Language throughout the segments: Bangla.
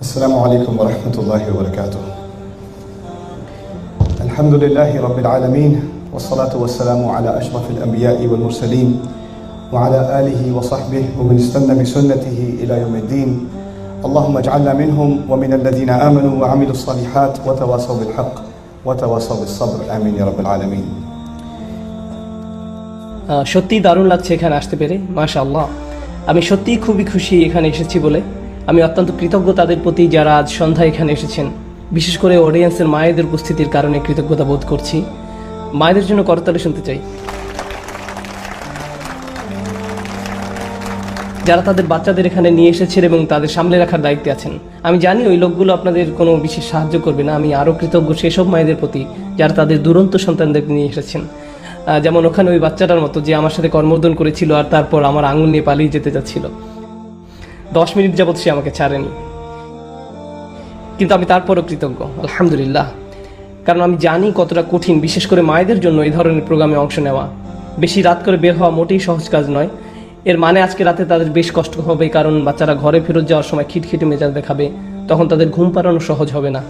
السلام عليكم ورحمة الله وبركاته. الحمد لله رب العالمين والصلاة والسلام على أشرف الأنبياء والمرسلين وعلى آله وصحبه ومن استنى بسنته إلى يوم الدين. اللهم اجعلنا منهم ومن الذين آمنوا وعملوا الصالحات وتواصوا بالحق وتواصوا بالصبر. آمين يا رب العالمين. সত্যি দারুণ লাগছে এখানে আসতে পেরে, মাশাআল্লাহ। আমি সত্যিই খুবই খুশি এখানে এসেছি বলে। আমি অত্যন্ত কৃতজ্ঞ তাদের প্রতি যারা আজ সন্ধ্যায় এখানে এসেছেন। বিশেষ করে অডিয়েন্সের মায়েদের উপস্থিতির কারণে কৃতজ্ঞতা বোধ করছি। মায়েদের জন্য করতালি শুনতে চাই, যারা তাদের বাচ্চাদের এখানে নিয়ে এসেছেন এবং তাদের সামলে রাখার দায়িত্বে আছেন। আমি জানি ওই লোকগুলো আপনাদের কোনো বিশেষ সাহায্য করবে না। আমি আরও কৃতজ্ঞ সেসব মায়েদের প্রতি যারা তাদের দুরন্ত সন্তানদের নিয়ে এসেছেন। যেমন ওখানে ওই বাচ্চাটার মতো যে আমার সাথে কর্মোদ্দন করেছিল আর তারপর আমার আঙুল নিয়ে পালিয়ে যেতে যাচ্ছিল। 10 মিনিট যাবৎ সে আমাকে ছাড়েনি, কিন্তু আমি তারপরও কৃতজ্ঞ, আলহামদুলিল্লাহ। কারণ আমি জানি কতটা কঠিন, বিশেষ করে মায়েদের জন্য এই ধরনের প্রোগ্রামে অংশ নেওয়া। বেশি রাত করে বের হওয়া মোটেই সহজ কাজ নয়। এর মানে আজকে রাতে তাদের বেশ কষ্ট হবে, কারণ বাচ্চারা ঘরে ফেরত যাওয়ার সময় খিটখিটে মেজাজ দেখাবে, তখন তাদের ঘুম পাড়ানো সহজ হবে না।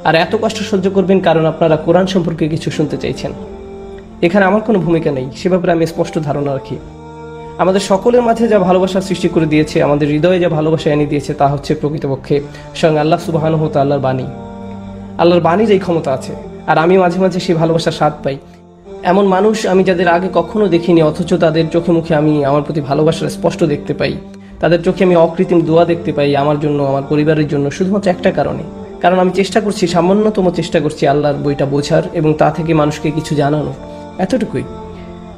আর এত কষ্ট সহ্য করবেন কারণ আপনারা কোরআন সম্পর্কে কিছু শুনতে চাইছেন। এখানে আমার কোনো ভূমিকা নেই, সে ব্যাপারে আমি স্পষ্ট ধারণা রাখি। আমাদের সকলের মাঝে যা ভালোবাসা সৃষ্টি করে দিয়েছে, আমাদের হৃদয়ে যা ভালোবাসা এনে দিয়েছে, তা হচ্ছে প্রকৃতপক্ষে স্বয়ং আল্লাহ সুবহানাহু ওয়া তাআলার বাণী। আল্লাহর বাণীর এই ক্ষমতা আছে, আর আমি মাঝে মাঝে সেই ভালোবাসার স্বাদ পাই। এমন মানুষ আমি যাদের আগে কখনো দেখিনি, অথচ তাদের চোখে মুখে আমি আমার প্রতি ভালোবাসার স্পষ্ট দেখতে পাই। তাদের চোখে আমি অকৃত্রিম দোয়া দেখতে পাই আমার জন্য, আমার পরিবারের জন্য, শুধুমাত্র একটা কারণে, কারণ আমি চেষ্টা করছি, সামান্যতম চেষ্টা করছি আল্লাহর বইটা বোঝার এবং তা থেকে মানুষকে কিছু জানানোর, এতটুকুই।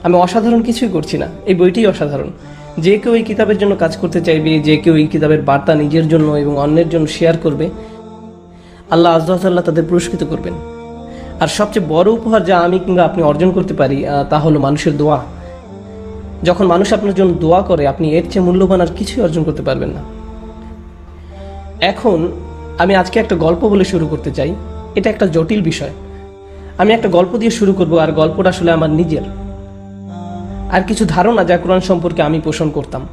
আমি অসাধারণ কিছুই করছি না, এই বইটিই অসাধারণ। যে কেউ এই কিতাবের জন্য কাজ করতে চাইবে, যে কেউ এই কিতাবের বার্তা নিজের জন্য এবং অন্যের জন্য শেয়ার করবে, আল্লাহ আযজা ওয়া জাল্লা তাদের পুরস্কৃত করবেন। আর সবচেয়ে বড় উপহার যা আমি কিংবা আপনি অর্জন করতে পারি, তা হলো মানুষের দোয়া। যখন মানুষ আপনার জন্য দোয়া করে, আপনি এর চেয়ে মূল্যবান আর কিছুই অর্জন করতে পারবেন না। এখন আমি আজকে একটা গল্প বলে শুরু করতে চাই। এটা একটা জটিল বিষয়। আমি একটা গল্প দিয়ে শুরু করব, আর গল্পটা আসলে আমার নিজের আর কিছু ধারণা যা কোরআন সম্পর্কে আমি পোষণ করতাম।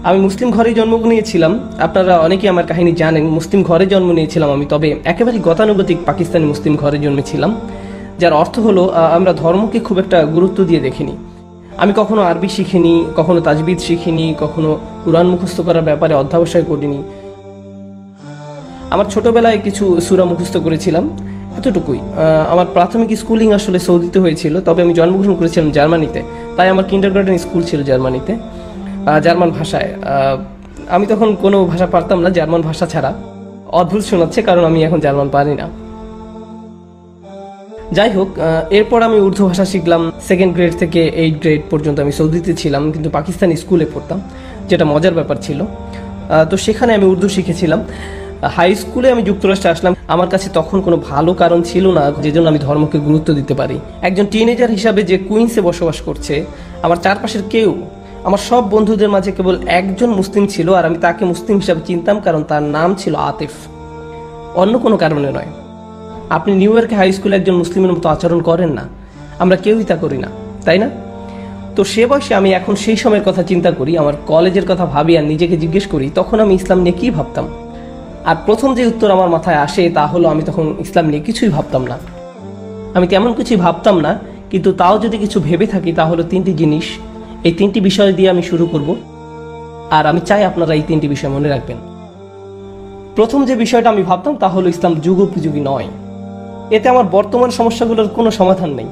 আমি মুসলিম ঘরেই জন্ম নিয়েছিলাম। আপনারা অনেকেই আমার কাহিনী জানেন। মুসলিম ঘরে জন্ম নিয়েছিলাম আমি, তবে একেবারেই গতানুগতিক পাকিস্তানি মুসলিম ঘরে জন্মেছিলাম, যার অর্থ হলো আমরা ধর্মকে খুব একটা গুরুত্ব দিয়ে দেখিনি। আমি কখনো আরবি শিখিনি, কখনো তাজবিদ শিখিনি, কখনো কুরআন মুখস্থ করার ব্যাপারে অধ্যবসায় করিনি। আমার ছোটবেলায় কিছু সূরা মুখস্থ করেছিলাম, এতটুকুই। আমার প্রাথমিক স্কুলিং আসলে সৌদিতে হয়েছিল, তবে আমি জন্মগ্রহণ করেছিলাম জার্মানিতে, তাই আমার কিন্ডারগার্টেন স্কুল ছিল জার্মানিতে, জার্মান ভাষায়। আমি তখন কোনো ভাষা পারতাম না জার্মান ভাষা ছাড়া। অদ্ভুত শোনাচ্ছে, কারণ আমি এখন জার্মান পারি না। যাই হোক, এরপর আমি উর্দু ভাষা শিখলাম। 2nd গ্রেড থেকে 8th গ্রেড পর্যন্ত আমি সৌদিতে ছিলাম, কিন্তু পাকিস্তানি স্কুলে পড়তাম, যেটা মজার ব্যাপার ছিল। তো সেখানে আমি উর্দু শিখেছিলাম। হাই স্কুলে আমি যুক্তরাষ্ট্রে আসলাম। আমার কাছে তখন কোনো ভালো কারণ ছিল না যেজন্য আমি ধর্মকে গুরুত্ব দিতে পারি। একজন টিনেজার হিসাবে যে কুইন্সে বসবাস করছে, আমার চারপাশের কেউ, আমার সব বন্ধুদের মাঝে কেবল একজন মুসলিম ছিল, আর আমি তাকে মুসলিম হিসাবে চিনতাম কারণ তার নাম ছিল আতিফ, অন্য কোনো কারণে নয়। আপনি নিউ ইয়র্কে হাই স্কুলে একজন মুসলিমের মতো আচরণ করেন না, আমরা কেউই তা করি না, তাই না? তো সে বয়সে আমি এখন সেই সময়ের কথা চিন্তা করি, আমার কলেজের কথা ভাবি আর নিজেকে জিজ্ঞেস করি তখন আমি ইসলাম নিয়ে কী ভাবতাম। আর প্রথম যে উত্তর আমার মাথায় আসে তা হলো আমি তখন ইসলাম নিয়ে কিছুই ভাবতাম না। আমি তেমন কিছুই ভাবতাম না, কিন্তু তাও যদি কিছু ভেবে থাকি তা হলো 3টি জিনিস। এই 3টি বিষয় দিয়ে আমি শুরু করব, আর আমি চাই আপনারা এই 3টি বিষয় মনে রাখবেন। প্রথম যে বিষয়টা আমি ভাবতাম তা হলো ইসলাম যুগোপযোগী নয়, এতে আমার বর্তমান সমস্যাগুলোর কোনো সমাধান নেই।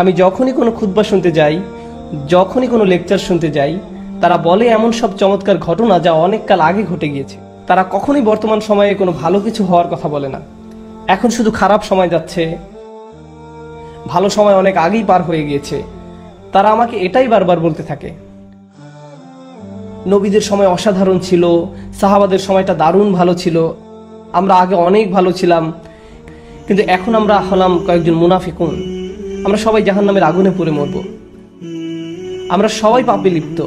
আমি যখনই কোনো খুতবা শুনতে যাই, যখনই কোনো লেকচার শুনতে যাই, তারা বলে এমন সব চমৎকার ঘটনা যা অনেক কাল আগে ঘটে গিয়েছে। তারা কখনোই বর্তমান সময়ে কোনো ভালো কিছু হওয়ার কথা বলে না। এখন শুধু খারাপ সময় যাচ্ছে, ভালো সময় অনেক আগেই পার হয়ে গিয়েছে। তারা আমাকে এটাই বারবার বলতে থাকে। নবীদের সময় অসাধারণ ছিল, সাহাবাদের সময়টা দারুণ ভালো ছিল, আমরা আগে অনেক ভালো ছিলাম, কিন্তু এখন আমরা হলাম কয়েকজন মুনাফিকুন। আমরা সবাই জাহান্নামের আগুনে পুড়ে মরব, আমরা সবাই পাপে লিপ্ত।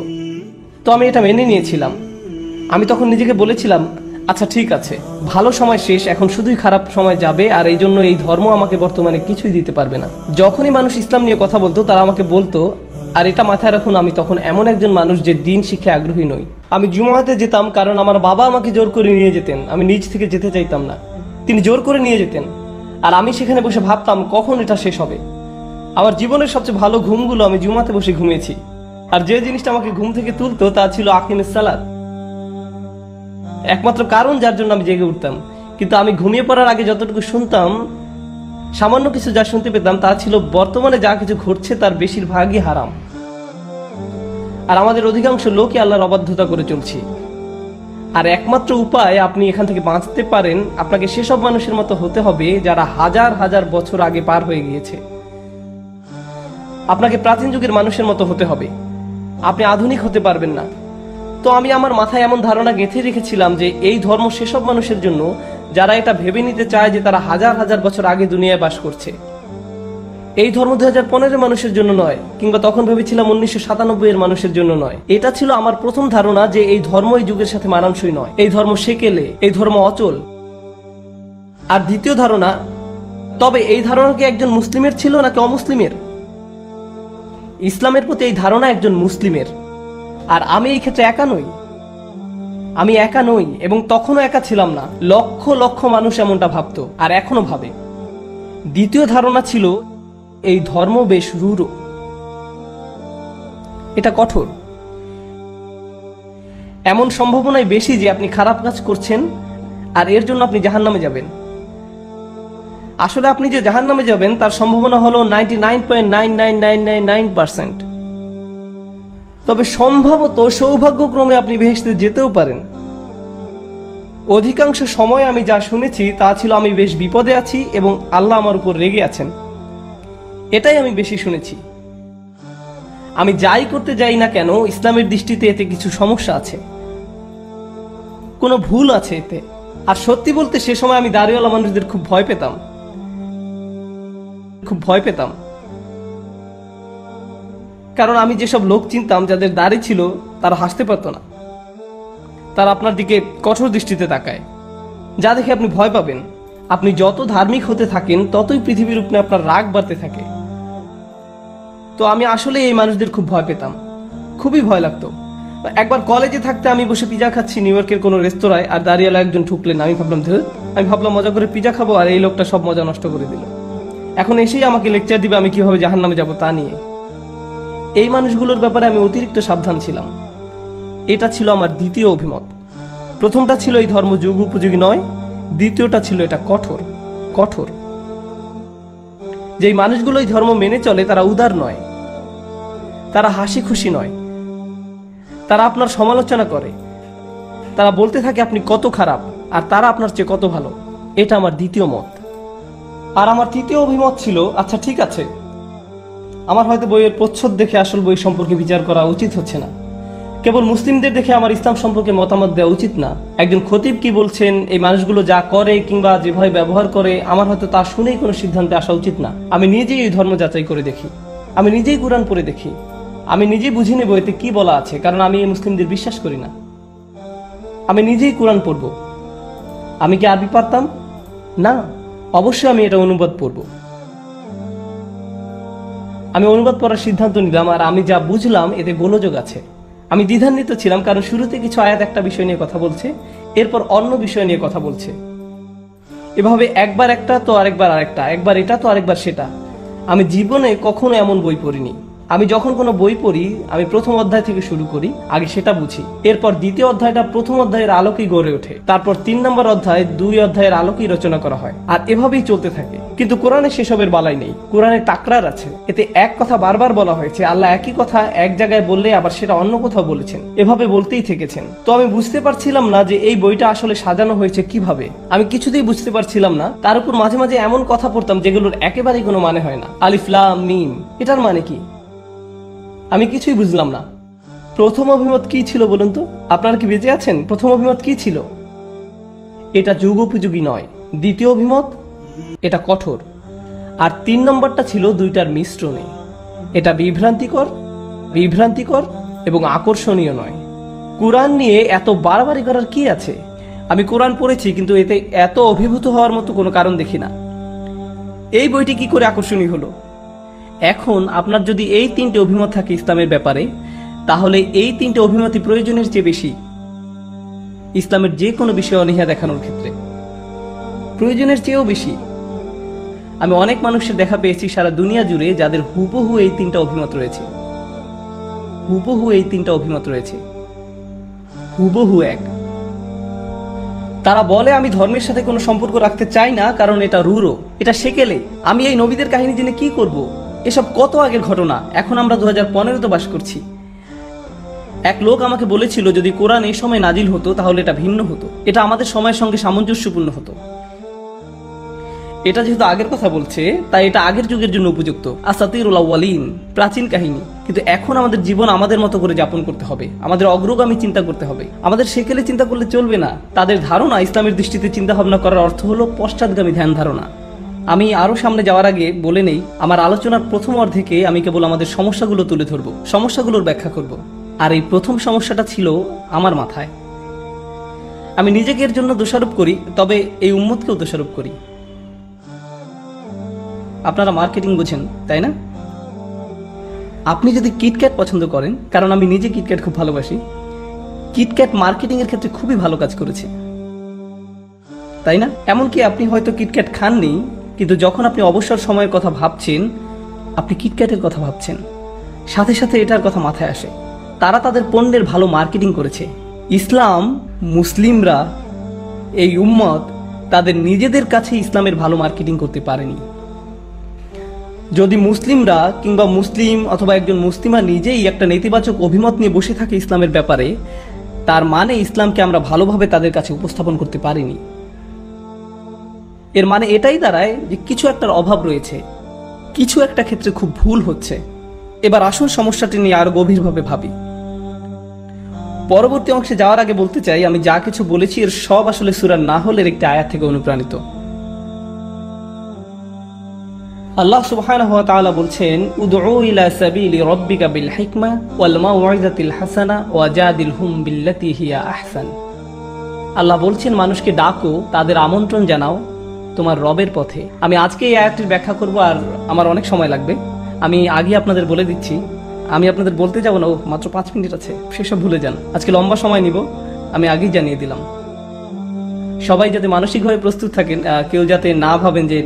তো আমি এটা মেনে নিয়েছিলাম। আমি তখন নিজেকে বলেছিলাম, আচ্ছা ঠিক আছে, ভালো সময় শেষ, এখন শুধুই খারাপ সময় যাবে, আর এই জন্য এই ধর্ম আমাকে বর্তমানে কিছুই দিতে পারবে না। যখনই মানুষ ইসলাম নিয়ে কথা বলতো, তারা আমাকে বলতো, আর এটা মাথায় রাখুন, আমি তখন এমন একজন মানুষ যে দিন শিক্ষায় আগ্রহী নই। আমি জুমাতে যেতাম কারণ আমার বাবা আমাকে জোর করে নিয়ে যেতেন, আমি নিজ থেকে যেতে চাইতাম না, তিনি জোর করে নিয়ে যেতেন। আর আমি সেখানে বসে ভাবতাম কখন এটা শেষ হবে। আমার জীবনের সবচেয়ে ভালো ঘুমগুলো আমি জুমাতে বসে ঘুমিয়েছি। আর যে জিনিসটা আমাকে ঘুম থেকে তুলতো তা ছিল আকিমিস সালাত, একমাত্র কারণ যার জন্য আমি জেগে উঠতাম। কিন্তু আমি ঘুমিয়ে পড়ার আগে যতটুকু শুনতাম, সামান্য কিছু যা শুনতে পেতাম তা ছিল বর্তমানে যা কিছু ঘটছে তার বেশিরভাগই হারাম, আর আমাদের অধিকাংশ লোকই আল্লাহর অবাধ্যতা করে চলছি। আর একমাত্র উপায় আপনি এখান থেকে বাঁচতে পারেন, আপনাকে সেসব মানুষের মতো হতে হবে যারা হাজার হাজার বছর আগে পার হয়ে গিয়েছে। আপনাকে প্রাচীন যুগের মানুষের মতো হতে হবে, আপনি আধুনিক হতে পারবেন না। তো আমি আমার মাথায় এমন ধারণা গেঁথে রেখেছিলাম যে এই ধর্ম সেসব মানুষের জন্য যারা এটা ভেবে নিতে চায় যে তারা হাজার হাজার বছর আগে দুনিয়ায় বাস করছে। এই ধর্ম 2015 মানুষের জন্য নয়, কিংবা তখন ভেবেছিলাম 1997 এর মানুষের জন্য নয়। এটা ছিল আমার প্রথম ধারণা যে এই ধর্ম এই যুগের সাথে মানানসই নয়, এই ধর্ম সেকেলে, এই ধর্ম অচল। আর দ্বিতীয় ধারণা, তবে এই ধারণা কি একজন মুসলিমের ছিল নাকি অমুসলিমের? ইসলামের প্রতি এই ধারণা একজন মুসলিমের। আর আমি এই ক্ষেত্রে একা নই, আমি একা নই, এবং তখনও একা ছিলাম না। লক্ষ লক্ষ মানুষ এমনটা ভাবতো আর এখনো ভাবে। দ্বিতীয় ধারণা ছিল এই ধর্ম বেশ রূঢ়, এটা কঠোর, এমন সম্ভাবনাই বেশি যে আপনি খারাপ কাজ করছেন আর এর জন্য আপনি জাহান্নামে যাবেন। আসলে আপনি যে জাহান্নামে যাবেন তার সম্ভাবনা হলো 99.99999%। তবে সম্ভবত সৌভাগ্যক্রমে আপনি বেহেশতে যেতেও পারেন। অধিকাংশ সময় আমি যা শুনেছি তা ছিল আমি বেশ বিপদে আছি এবং আল্লাহ আমার উপর রেগে আছেন, এটাই আমি বেশি শুনেছি। আমি যাই করতে যাই না কেন, ইসলামের দৃষ্টিতে এতে কিছু সমস্যা আছে, কোনো ভুল আছে এতে। আর সত্যি বলতে সে সময় আমি দাড়িওয়ালা মানুষদের খুব ভয় পেতাম, কারণ আমি যেসব লোক চিনতাম যাদের দাড়ি ছিল তারা হাসতে পারত না, তারা আপনার দিকে কঠোর দৃষ্টিতে তাকায়, যা দেখে আপনি ভয় পাবেন। আপনি যত ধার্মিক হতে থাকেন ততই পৃথিবীর উপরে আপনার রাগ বাড়তে থাকে। তো আমি আসলে এই মানুষদের খুব ভয় পেতাম, খুবই ভয় লাগতো। একবার কলেজে থাকতে আমি বসে পিজা খাচ্ছি নিউ ইয়র্কের কোনো রেস্তোরাঁয়, আর দাঁড়িয়েলা একজন ঠুকলেন। আমি ভাবলাম মজা করে পিজা খাবো, আর এই লোকটা সব মজা নষ্ট করে দিল। এখন এসেই আমাকে লেকচার দিবে আমি কিভাবে জাহান্নামে যাব তা নিয়ে। এই মানুষগুলোর ব্যাপারে আমি অতিরিক্ত সাবধান ছিলাম। এটা ছিল আমার দ্বিতীয় অভিমত। প্রথমটা ছিল এই ধর্ম যুগ উপযোগী নয়, দ্বিতীয়টা ছিল এটা কঠোর। যেই মানুষগুলো এই ধর্ম মেনে চলে তারা উদার নয়, তারা হাসি খুশি নয়, তারা আপনার সমালোচনা করে, তারা বলতে থাকে আপনি কত খারাপ আর তারা আপনার চেয়ে কত ভালো। এটা আমার দ্বিতীয় মত। আর আমার তৃতীয় অভিমত ছিল, আচ্ছা ঠিক আছে, আমার হয়তো বইয়ের প্রচ্ছদ দেখে আসল বই সম্পর্কে বিচার করা উচিত হচ্ছে না, কেবল মুসলিমদের দেখে আমার ইসলাম সম্পর্কে মতামত দেওয়া উচিত না। একজন খতিব কি বলছেন, এই মানুষগুলো যা করে কিংবা যেভাবে ব্যবহার করে, আমার হয়তো তা শুনেই কোনো সিদ্ধান্তে আসা উচিত না। আমি নিজেই এই ধর্ম যাচাই করে দেখি, আমি নিজেই কোরআন পড়ে দেখি, আমি নিজেই বুঝে নেব এতে কি বলা আছে, কারণ আমি এই মুসলিমদের বিশ্বাস করি না। আমি নিজেই কোরআন পড়ব। আমি কি আরবি পারতাম? না, অবশ্যই আমি এটা অনুবাদ পড়ব। আমি অনুবাদ পড়ার সিদ্ধান্ত নিলাম, আর আমি যা বুঝলাম এতে গোলযোগ আছে। আমি দ্বিধান্বিত ছিলাম, কারণ শুরুতে কিছু আয়াত একটা বিষয় নিয়ে কথা বলছে, এরপর অন্য বিষয় নিয়ে কথা বলছে, এভাবে একবার একটা তো আরেকবার আরেকটা, একবার এটা তো আরেকবার সেটা। আমি জীবনে কখনো এমন বই পড়িনি। আমি যখন কোনো বই পড়ি আমি প্রথম অধ্যায় থেকে শুরু করি, আগে সেটা বুঝি, এরপর দ্বিতীয় অধ্যায়টা প্রথম অধ্যায়ের আলোকেই গড়ে ওঠে, তারপর 3 নম্বর অধ্যায় 2 অধ্যায়ের আলোকেই রচনা করা হয়, আর এভাবেই চলতে থাকে। কিন্তু কোরআনে সেসবের বালাই নেই, কোরআনে টাকরার আছে। এতে এক কথা বারবার বলা হয়েছে, আল্লাহ একই কথা এক জায়গায় বললে আবার সেটা অন্য কোথাও বলেছেন, এভাবে বলতেই থেকেছেন। তো আমি বুঝতে পারছিলাম না যে এই বইটা আসলে সাজানো হয়েছে কিভাবে, আমি কিছুতেই বুঝতে পারছিলাম না। তার উপর মাঝে মাঝে এমন কথা পড়তাম যেগুলোর একেবারেই কোনো মানে হয় না। আলিফ লাম মিম, এটার মানে কি? আমি কিছুই বুঝলাম না। প্রথম অভিমত কি ছিল বলুন তো? আপনারা কি বেঁচে আছেন? প্রথম অভিমত কি ছিল? এটা যুগ উপযোগী নয়। দ্বিতীয় অভিমত, এটা কঠোর। আর 3 নম্বরটা ছিল দুইটার মিশ্রণে, এটা বিভ্রান্তিকর এবং আকর্ষণীয় নয়। কোরআন নিয়ে এত বাড়াবাড়ি করার কি আছে? আমি কোরআন পড়েছি, কিন্তু এতে এত অভিভূত হওয়ার মতো কোনো কারণ দেখি না। এই বইটি কি করে আকর্ষণীয় হলো? এখন আপনার যদি এই 3টে অভিমত থাকে ইসলামের ব্যাপারে, তাহলে এই তিনটে অভিমতই প্রয়োজনের চেয়ে বেশি ইসলামের যে কোনো বিষয়ে অনীহা দেখানোর ক্ষেত্রে, প্রয়োজনের চেয়েও বেশি। আমি অনেক মানুষের দেখা পেয়েছি সারা দুনিয়া জুড়ে যাদের হুবহু এই তিনটা অভিমত রয়েছে, হুবহু এই তিনটা অভিমত রয়েছে, হুবহু এক। তারা বলে আমি ধর্মের সাথে কোনো সম্পর্ক রাখতে চাই না, কারণ এটা রূঢ়, এটা সেকেলে। আমি এই নবীদের কাহিনী জেনে কি করব? এসব কত আগের ঘটনা, এখন আমরা 2015-তে বাস করছি। এক লোক আমাকে বলেছিল যদি কোরআন এই সময় নাজিল হতো তাহলে এটা ভিন্ন হতো, এটা আমাদের সময়ের সঙ্গে সামঞ্জস্যপূর্ণ হতো। এটা যেহেতু আগের কথা বলছে তাই এটা আগের যুগের জন্য উপযুক্ত, আসাতিরুল আউয়ালিন, প্রাচীন কাহিনী। কিন্তু এখন আমাদের জীবন আমাদের মতো করে যাপন করতে হবে, আমাদের অগ্রগামী চিন্তা করতে হবে, আমাদের সেকেলে চিন্তা করলে চলবে না। তাদের ধারণা ইসলামের দৃষ্টিতে চিন্তা ভাবনা করার অর্থ হলো পশ্চাৎগামী ধ্যান ধারণা। আমি আরো সামনে যাওয়ার আগে বলে নেই, আমার আলোচনার প্রথম অর্ধেকে আমি কেবল আমাদের সমস্যাগুলো তুলে ধরবো, সমস্যাগুলোর ব্যাখ্যা করব। আর এই প্রথম সমস্যাটা ছিল আমার মাথায়। আমি নিজেকে এর জন্য দোষারোপ করি, তবে এই উম্মতকেও দোষারোপ করি। আপনারা মার্কেটিং বোঝেন তাই না? আপনি যদি কিটক্যাট পছন্দ করেন, কারণ আমি নিজে কিটক্যাট খুব ভালোবাসি, কিটক্যাট মার্কেটিং এর ক্ষেত্রে খুবই ভালো কাজ করেছে, তাই না? এমনকি আপনি হয়তো কিটক্যাট খাননি, কিন্তু যখন আপনি অবসর সময়ের কথা ভাবছেন আপনি কিটক্যাটের কথা ভাবছেন, সাথে সাথে এটার কথা মাথায় আসে। তারা তাদের পণ্যের ভালো মার্কেটিং করেছে। ইসলাম, মুসলিমরা, এই উম্মত তাদের নিজেদের কাছে ইসলামের ভালো মার্কেটিং করতে পারেনি। যদি মুসলিমরা কিংবা মুসলিম অথবা একজন মুসলিমা নিজেই একটা নেতিবাচক অভিমত নিয়ে বসে থাকে ইসলামের ব্যাপারে, তার মানে ইসলামকে আমরা ভালোভাবে তাদের কাছে উপস্থাপন করতে পারিনি। এর মানে এটাই দাঁড়ায় যে কিছু একটার অভাব রয়েছে, কিছু একটা ক্ষেত্রে খুব ভুল হচ্ছে। এবার আসল সমস্যাটি নিয়ে আরো গভীরভাবে ভাবি। পরবর্তী অংশে যাওয়ার আগে বলতে চাই, আমি যা কিছু বলেছি এর সব আসলে সূরা নাহলের একটি আয়াত থেকে অনুপ্রাণিত। আল্লাহ সুবহানাহু ওয়া তাআলা বলছেন, উদউ ইলা সাবিলি রাব্বিকা বিল হিকমা ওয়াল মাউইযাতিল হাসানা ওয়াজাদিলহুম বিল্লাতী হিয়া আহসান। আল্লাহ বলছেন মানুষকে ডাকো, তাদের আমন্ত্রণ জানাও তোমার রবের পথে। আমি আজকে এই আয়াতটির ব্যাখ্যা করব, আর আমার অনেক সময় লাগবে। আমি আগে আপনাদের বলে দিচ্ছি, আমি আপনাদের বলতে যাব না মাত্র 5 মিনিট আছে, সেসব ভুলে যান। আজকে লম্বা সময় নিব, আমি আগেই জানিয়ে দিলাম। সবাই যাতে মানসিকভাবে প্রস্তুত থাকেন, কেউ যাতে না ভাবেন যে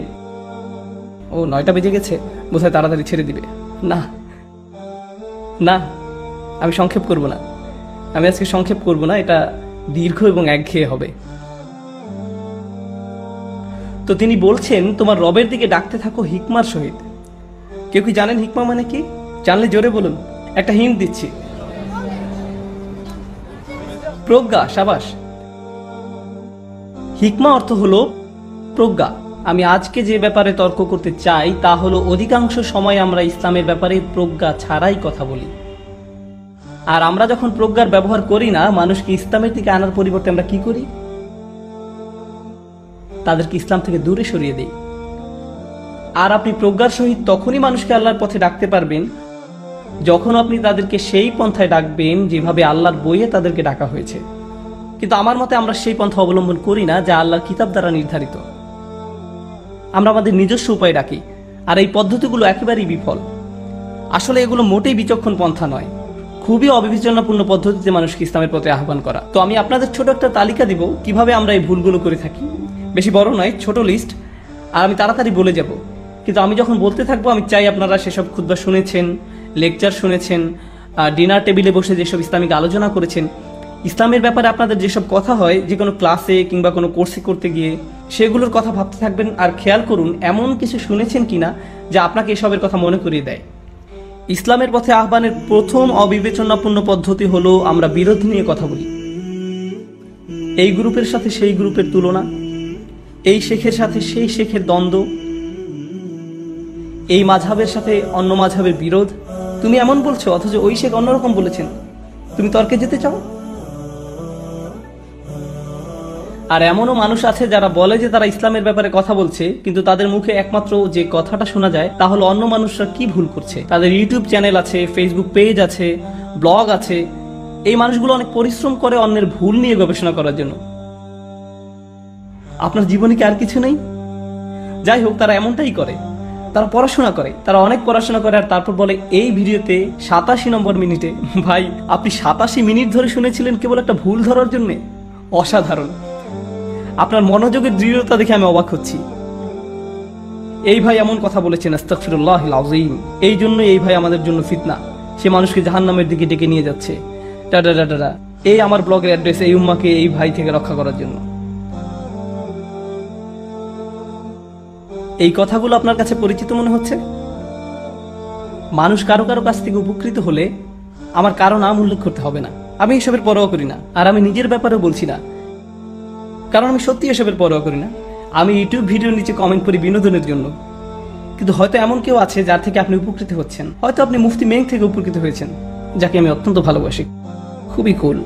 ও 9টা বেজে গেছে, বোধহয় তাড়াতাড়ি ছেড়ে দিবে। না না, আমি সংক্ষেপ করব না, আমি আজকে সংক্ষেপ করব না, এটা দীর্ঘ এবং একঘেয়ে হবে। তো তিনি বলছেন তোমার রবের দিকে ডাকতে থাকো হিকমার সহিত। কেউ কি জানেন হিকমা মানে কি? জানলে জোরে বলুন, একটা হিন্ট দিচ্ছি। প্রজ্ঞা, সাবাস। হিকমা অর্থ হলো প্রজ্ঞা। আমি আজকে যে ব্যাপারে তর্ক করতে চাই তা হলো অধিকাংশ সময় আমরা ইসলামের ব্যাপারে প্রজ্ঞা ছাড়াই কথা বলি। আর আমরা যখন প্রজ্ঞার ব্যবহার করি না, মানুষকে ইসলামের দিকে আনার পরিবর্তে আমরা কি করি? তাদেরকে ইসলাম থেকে দূরে সরিয়ে দেই। আর আপনি প্রজ্ঞার সহিত তখনই মানুষকে আল্লাহর পথে ডাকতে পারবেন যখন আপনি তাদেরকে সেই পন্থায় ডাকবেন যেভাবে আল্লাহর বইয়ে তাদেরকে ডাকা হয়েছে। কিন্তু আমার মতে আমরা সেই পন্থা অবলম্বন করি না যা আল্লাহর কিতাব দ্বারা নির্ধারিত। আমরা আমাদের নিজস্ব উপায় ডাকি, আর এই পদ্ধতিগুলো একেবারেই বিফল। আসলে এগুলো মোটেই বিচক্ষণ পন্থা নয়, খুবই অবিবেচনাপূর্ণ পদ্ধতিতে মানুষকে ইসলামের পথে আহ্বান করা। তো আমি আপনাদের ছোট একটা তালিকা দিব কিভাবে আমরা এই ভুলগুলো করে থাকি। বেশি বড় নয়, ছোট লিস্ট, আর আমি তাড়াতাড়ি বলে যাব। কিন্তু আমি যখন বলতে থাকবো আমি চাই আপনারা সেসব খুতবা শুনেছেন, লেকচার শুনেছেন, ডিনার টেবিলে বসে যেসব ইসলামিক আলোচনা করেছেন, ইসলামের ব্যাপারে আপনাদের যেসব কথা হয় যে কোনো ক্লাসে কিংবা কোনো কোর্সে করতে গিয়ে, সেগুলোর কথা ভাবতে থাকবেন। আর খেয়াল করুন এমন কিছু শুনেছেন কিনা যা আপনাকে এসবের কথা মনে করিয়ে দেয়। ইসলামের পথে আহ্বানের প্রথম অবিবেচনাপূর্ণ পদ্ধতি হলো আমরা বিরোধ নিয়ে কথা বলি। এই গ্রুপের সাথে সেই গ্রুপের তুলনা, এই শেখের সাথে সেই শেখের দ্বন্দ্ব, এই মাযহাবের সাথে অন্য মাযহাবের বিরোধ। তুমি এমন বলছো অথচ ওই শেখ অন্যরকম বলেছেন, তুমি তর্কে যেতে চাও? আর এমনও মানুষ আছে যারা বলে যে তারা ইসলামের ব্যাপারে কথা বলছে, কিন্তু তাদের মুখে একমাত্র যে কথাটা শোনা যায় তা হলো অন্য মানুষরা কি ভুল করছে। তাদের ইউটিউব চ্যানেল আছে, ফেসবুক পেজ আছে, ব্লগ আছে। এই মানুষগুলো অনেক পরিশ্রম করে অন্যের ভুল নিয়ে গবেষণা করার জন্য। আপনার জীবনে কি আর কিছু নেই? যাই হোক, তারা এমনটাই করে। তারা পড়াশোনা করে, তারা অনেক পড়াশোনা করে, আর তারপর বলে এই ভিডিওতে 87 নম্বর মিনিটে। ভাই আপনি 87 মিনিট ধরে শুনেছিলেন কেবল একটা ভুল ধরার জন্য? অসাধারণ, আপনার মনোযোগের দৃঢ়তা দেখে আমি অবাক হচ্ছি। এই ভাই এমন কথা বলেছেন, আস্তাগফিরুল্লাহিল আযীম। এই জন্য এই ভাই আমাদের জন্য ফিতনা, সে মানুষকে জাহান্নামের দিকে ডেকে নিয়ে যাচ্ছে। টাটা। এই আমার ব্লগের অ্যাড্রেস এই উম্মাকে এই ভাই থেকে রক্ষা করার জন্য। এই কথাগুলো আপনার কাছে পরিচিত মনে হচ্ছে? মানুষ কারো কারো কাছ থেকে উপকৃত হলে আমার কারো নাম উল্লেখ করতে হবে না, আমি এসবের পরোয়া করি না। আর আমি নিজের ব্যাপারেও বলছি না, কারণ আমি সত্যি এসবের পরোয়া করি না। আমি ইউটিউব ভিডিওর নিচে কমেন্ট করি বিনোদনের জন্য। কিন্তু হয়তো এমন কেউ আছে যার থেকে আপনি উপকৃত হচ্ছেন, হয়তো আপনি মুফতি মেং থেকে উপকৃত হয়েছেন, যাকে আমি অত্যন্ত ভালোবাসি, খুবই কুল।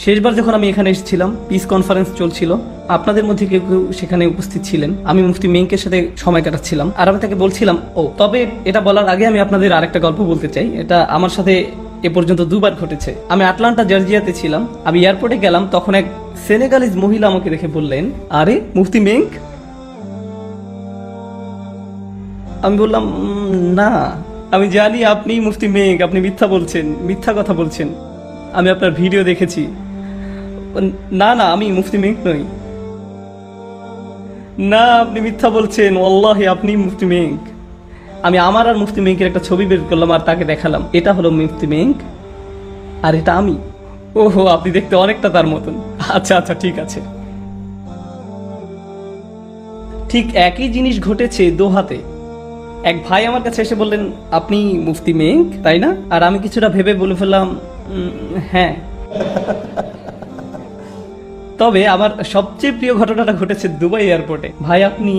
শেষবার যখন আমি এখানে এসেছিলাম, পিস কনফারেন্স চলছিল, আপনাদের মধ্যে কেউ কেউ সেখানে উপস্থিত ছিলেন। আমি মুফতি মেংকের সাথে সময় কাটাচ্ছিলাম, আর আমি তাকে বলছিলাম, তবে এটা বলার আগে আমি আপনাদের আরেকটা গল্প বলতে চাই। এটা আমার সাথে এ পর্যন্ত দুবার ঘটেছে। আমি আটলান্টা জর্জিয়াতে ছিলাম, আমি এয়ারপোর্টে গেলাম, তখন এক সেনেগালিজ মহিলা আমাকে দেখে বললেন, আরে মুফতি মেংক? আমি বললাম, না, আমি জানি আপনি মুফতি মেংক, আপনি মিথ্যা বলছেন, মিথ্যা কথা বলছেন, আমি আপনার ভিডিও দেখেছি। না, আমি মুফতি মেংক নই। না, আপনি মিথ্যা বলছেন, ওয়াল্লাহি আপনি মুফতি মেংক। আমি আমার আর মুফতি মেংকের একটা ছবি বের করলাম আর তাকে দেখালাম, এটা হলো মুফতি মেংক আর এটা আমি। ওহো, আপনি দেখতে অনেকটা তার মতন। আচ্ছা, ঠিক আছে। ঠিক একই জিনিস ঘটেছে দোহাতে। এক ভাই আমার কাছে এসে বললেন, আপনি মুফতি মেংক তাই না? আর আমি কিছুটা ভেবে বলে ফেললাম, হ্যাঁ। তবে আমার সবচেয়ে প্রিয় ঘটনাটা ঘটেছে দুবাই এয়ারপোর্টে। ভাই আপনি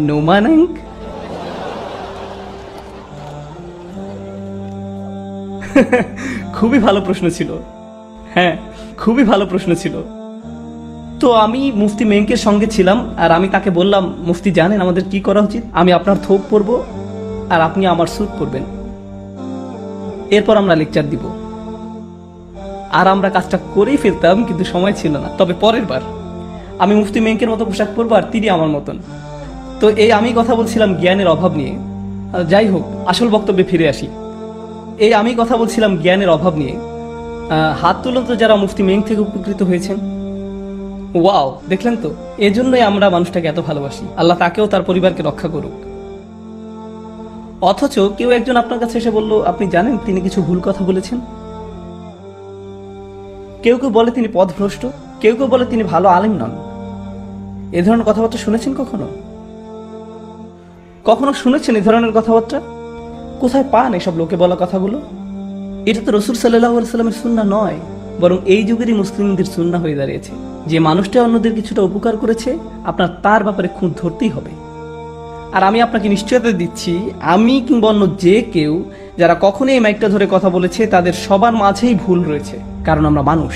নোমান আঙ্ক? খুবই ভালো প্রশ্ন ছিল। হ্যাঁ, খুবই ভালো প্রশ্ন ছিল। তো আমি মুফতি মেংকের সঙ্গে ছিলাম, আর আমি তাকে বললাম, মুফতি জানেন আমাদের কি করা উচিত? আমি আপনার থোপ পরবো আর আপনি আমার স্যুট পরবেন, এরপর আমরা লেকচার দিব। আর আমরা কাজটা করেই ফেলতাম, কিন্তু সময় ছিল না। তবে পরের বার আমি মুফতি মেংকের মতো পোশাক পরবো আর তিনি আমার মতন। তো এই আমি কথা বলছিলাম জ্ঞানের অভাব নিয়ে। যাই হোক, আসল বক্তব্যে ফিরে আসি। এই আমি কথা বলছিলাম জ্ঞানের অভাব নিয়ে। হাত তুলুন তো যারা মুফতি মেং থেকে উপকৃত হয়েছেন। ওয়াও, দেখলেন তো? এজন্যই আমরা মানুষটাকে এত ভালোবাসি। আল্লাহ তাকেও তার পরিবারকে রক্ষা করুক। অথচ কেউ একজন আপনার কাছে এসে বলল, আপনি জানেন তিনি কিছু ভুল কথা বলেছেন। কেউ কেউ বলে তিনি পথভ্রষ্ট, কেউ কেউ বলে তিনি ভালো আলেম নন। এ ধরনের কথাবার্তা শুনেছেন কখনো? কখনো শুনেছেন এ ধরনের কথাবার্তা? কোথায় পান এসব লোকে বলা কথাগুলো? এটা তো রাসূল সাল্লাল্লাহু আলাইহি ওয়াসাল্লামের সুন্নাহ নয়, বরং এই যুগেরই মুসলিমদের সুন্নাহ হয়ে দাঁড়িয়েছে। যে মানুষটা অন্যদের কিছুটা উপকার করেছে, আপনার তার ব্যাপারে খুঁত ধরতেই হবে। আর আমি আপনাকে নিশ্চয়তা দিচ্ছি, আমি কিংবা অন্য যে কেউ যারা কখনোই এই মাইকটা ধরে কথা বলেছে, তাদের সবার মাঝেই ভুল রয়েছে, কারণ আমরা মানুষ।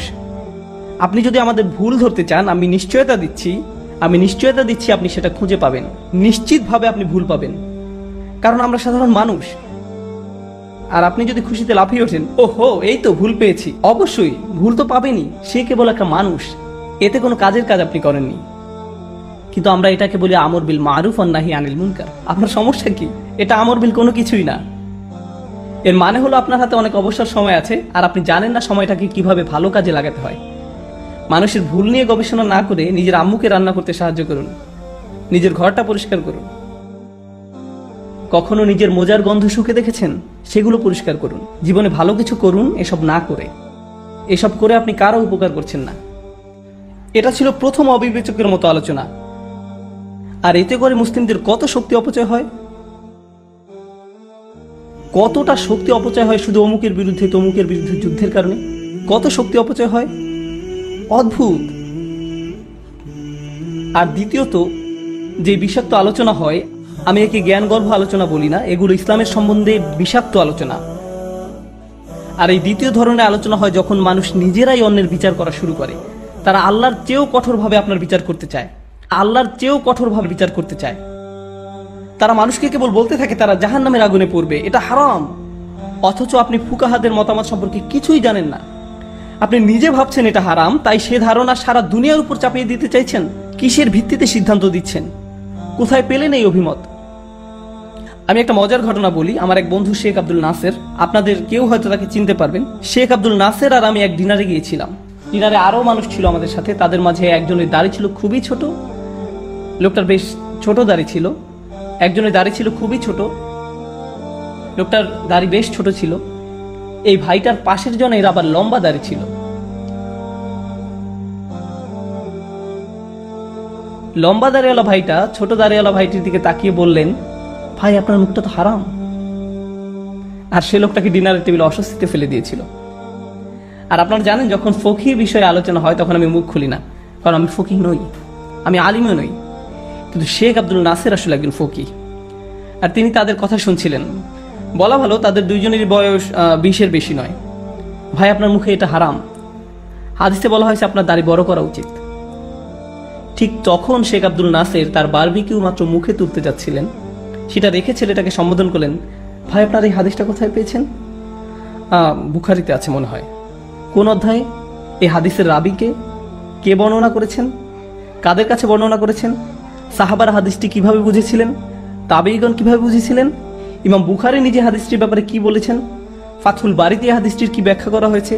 আপনি যদি আমাদের ভুল ধরতে চান, আমি নিশ্চয়তা দিচ্ছি আপনি সেটা খুঁজে পাবেন। নিশ্চিতভাবে আপনি ভুল পাবেন, কারণ আমরা সাধারণ মানুষ। আর আপনি যদি খুশিতে লাফিয়ে ওঠেন, ওহো এই তো ভুল পেয়েছি, অবশ্যই ভুল তো পাবেনই, সে কেবল একটা মানুষ, এতে কোনো কাজের কাজ আপনি করেননি। কিন্তু আমরা এটাকে বলি আমর বিল মারুফ ওয়ান নাহি আনিল মুনকার। আপনার সমস্যা কি? এটা আমর বিল কোনো কিছুই না। এর মানে হলো আপনার হাতে অনেক অবসর সময় আছে, আর আপনি জানেন না সময়টাকে কিভাবে ভালো কাজে লাগাতে হয়। মানুষের ভুল নিয়ে গবেষণা না করে নিজের আম্মুকে রান্না করতে সাহায্য করুন, নিজের ঘরটা পরিষ্কার করুন। কখনো নিজের মোজার গন্ধ শুকে দেখেছেন? সেগুলো পরিষ্কার করুন। জীবনে ভালো কিছু করুন, এসব না করে। এসব করে আপনি কারো উপকার করছেন না। এটা ছিল প্রথম অবিবেচকের মতো আলোচনা, আর এতে করে মুসলিমদের কত শক্তি অপচয় হয়। কতটা শক্তি অপচয় হয় শুধু অমুকের বিরুদ্ধে তমুকের বিরুদ্ধে যুদ্ধের কারণে। কত শক্তি অপচয় হয়, অদ্ভুত। আর দ্বিতীয়ত, যে বিষাক্ত আলোচনা হয়, আমি একে জ্ঞানগর্ভ আলোচনা বলি না, এগুলো ইসলামের সম্বন্ধে বিষাক্ত আলোচনা। আর এই দ্বিতীয় ধরনের আলোচনা হয় যখন মানুষ নিজেরাই অন্যের বিচার করা শুরু করে। তারা আল্লাহর চেয়েও কঠোরভাবে আপনার বিচার করতে চায়, আল্লাহর চেয়েও কঠোরভাবে বিচার করতে চায়। তারা মানুষকে কেবল বলতে থাকে তারা জাহান্নামের আগুনে পড়বে, এটা হারাম। অথচ আপনি ফুকাহাদের মতামত সম্পর্কে কিছুই জানেন না। আপনি নিজে ভাবছেন এটা হারাম, তাই সে ধারণা সারা দুনিয়ার উপর চাপিয়ে দিতে চাইছেন। কিসের ভিত্তিতে সিদ্ধান্ত দিচ্ছেন? কোথায় পেলেন এই অভিমত? আমি একটা মজার ঘটনা বলি। আমার এক বন্ধু শেখ আব্দুল নাসের, আপনাদের কেউ হয়তো তাকে চিনতে পারবেন। শেখ আব্দুল নাসের আর আমি এক ডিনারে গিয়েছিলাম। ডিনারে আরও মানুষ ছিল আমাদের সাথে। তাদের মাঝে একজনের দাড়ি ছিল খুবই ছোট, লোকটার বেশ ছোট দাড়ি ছিল। একজনের দাড়ি ছিল খুবই ছোট, লোকটার দাড়ি বেশ ছোট ছিল। এই ভাইটার পাশের জনের আবার লম্বা দাড়ি ছিল। লম্বা দাড়িওয়ালা ভাইটা ছোট দাড়িওয়ালা ভাইটির দিকে তাকিয়ে বললেন, ভাই আপনার মুখটা তো হারাম। আর সে লোকটাকে ডিনারের টেবিলে অস্বস্তিতে ফেলে দিয়েছিল। আর আপনারা জানেন, যখন ফকির বিষয়ে আলোচনা হয় তখন আমি মুখ খুলি না, কারণ আমি ফকির নই, আমি আলিমও নই। কিন্তু শেখ আব্দুল নাসের আসলে একজন ফকির, আর তিনি তাদের কথা শুনছিলেন। বলা ভালো তাদের দুইজনেরই বয়স 20-এর বেশি নয়। ভাই আপনার মুখে এটা হারাম, হাদিসে বলা হয়েছে আপনার দাড়ি বড় করা উচিত। ঠিক তখন শেখ আব্দুল নাসের তার বারবিকিউ মাত্র মুখে তুলতে যাচ্ছিলেন, সেটা রেখে ছেলেটাকে সম্বোধন করলেন, ভাই আপনার এই হাদিসটা কোথায় পেয়েছেন? বুখারীতে আছে মনে হয়। কোন অধ্যায়ে? এই হাদিসের রাবিকে কে বর্ণনা করেছেন? কাদের কাছে বর্ণনা করেছেন? সাহাবারা হাদিসটি কিভাবে বুঝেছিলেন? তাবেঈগণ কিভাবে বুঝেছিলেন? ইমাম বুখারী নিজে হাদিসটির ব্যাপারে কি বলেছেন? ফাথুল বারীতে হাদিসটির কি ব্যাখ্যা করা হয়েছে?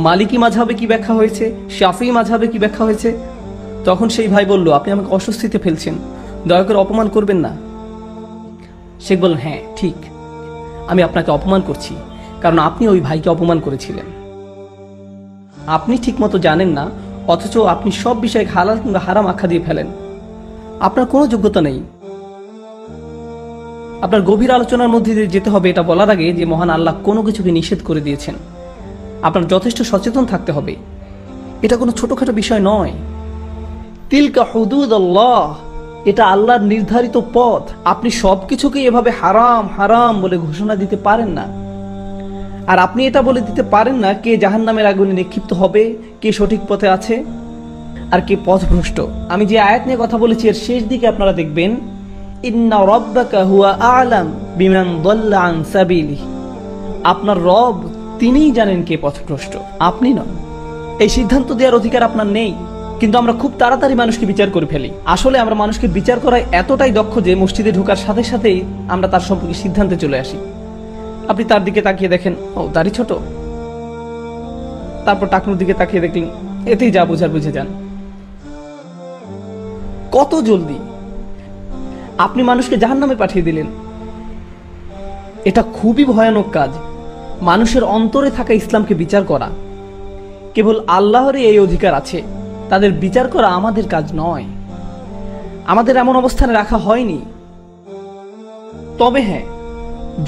মালিকি মাযহাবে কি ব্যাখ্যা হয়েছে? শাফিঈ মাযহাবে কি ব্যাখ্যা হয়েছে? তখন সেই ভাই বলল, আপনি আমাকে অস্বস্তিতে ফেলছেন, দয়া করে অপমান করবেন না। শেখ বললেন, হ্যাঁ ঠিক, আমি আপনাকে অপমান করছি, কারণ আপনি ওই ভাইকে অপমান করেছিলেন। আপনি ঠিক মতো জানেন না, অথচ আপনি সব বিষয়ে হালাল কিংবা হারাম আখ্যা দিয়ে ফেলেন। আপনার কোনো যোগ্যতা নেই। আপনার গভীর আলোচনার মধ্যে দিয়ে যেতে হবে এটা বলার আগে যে মহান আল্লাহ কোনো কিছুকে নিষেধ করে দিয়েছেন। আপনার যথেষ্ট সচেতন থাকতে হবে। এটা কোনো ছোটখাটো বিষয় নয়। তিলকা হুদুদাল্লাহ, এটা আল্লাহর নির্ধারিত পথ। আপনি সবকিছুকে এভাবে হারাম হারাম বলে ঘোষণা দিতে পারেন না। আর আপনি এটা বলে দিতে পারেন না কে জাহান্নামের আগুনে নিক্ষিপ্ত হবে, কে সঠিক পথে আছে আর কে পথভ্রষ্ট। আমি যে আয়াত নিয়ে কথা বলেছি এর শেষ দিকে আপনারা দেখবেন, ইন্না রাব্বাকা হুয়া আ'লাম বিমান দাল্লা আন সাবিলিহি, আপনার রব তিনিই জানেন কে পথভ্রষ্ট, আপনি নন। এই সিদ্ধান্ত দেওয়ার অধিকার আপনার নেই। কিন্তু আমরা খুব তাড়াতাড়ি মানুষকে বিচার করে ফেলি। আসলে আমরা মানুষকে বিচার করায় এতটাই দক্ষ যে মসজিদে ঢোকার সাথে সাথেই আমরা তার সম্পর্কে সিদ্ধান্তে চলে আসি। আপনি তার দিকে তাকিয়ে দেখেন, ও দাড়ি ছোট, তারপর টাকনুর দিকে তাকিয়ে দেখলেন, এতেই যা বুঝার বুঝে যান। কত জলদি আপনি মানুষকে জাহান্নামে পাঠিয়ে দিলেন। এটা খুবই ভয়ানক কাজ, মানুষের অন্তরে থাকা ইসলামকে বিচার করা। কেবল আল্লাহরই এই অধিকার আছে, তাদের বিচার করা আমাদের কাজ নয়। আমাদের এমন অবস্থানে রাখা হয়নি। তবে হ্যাঁ,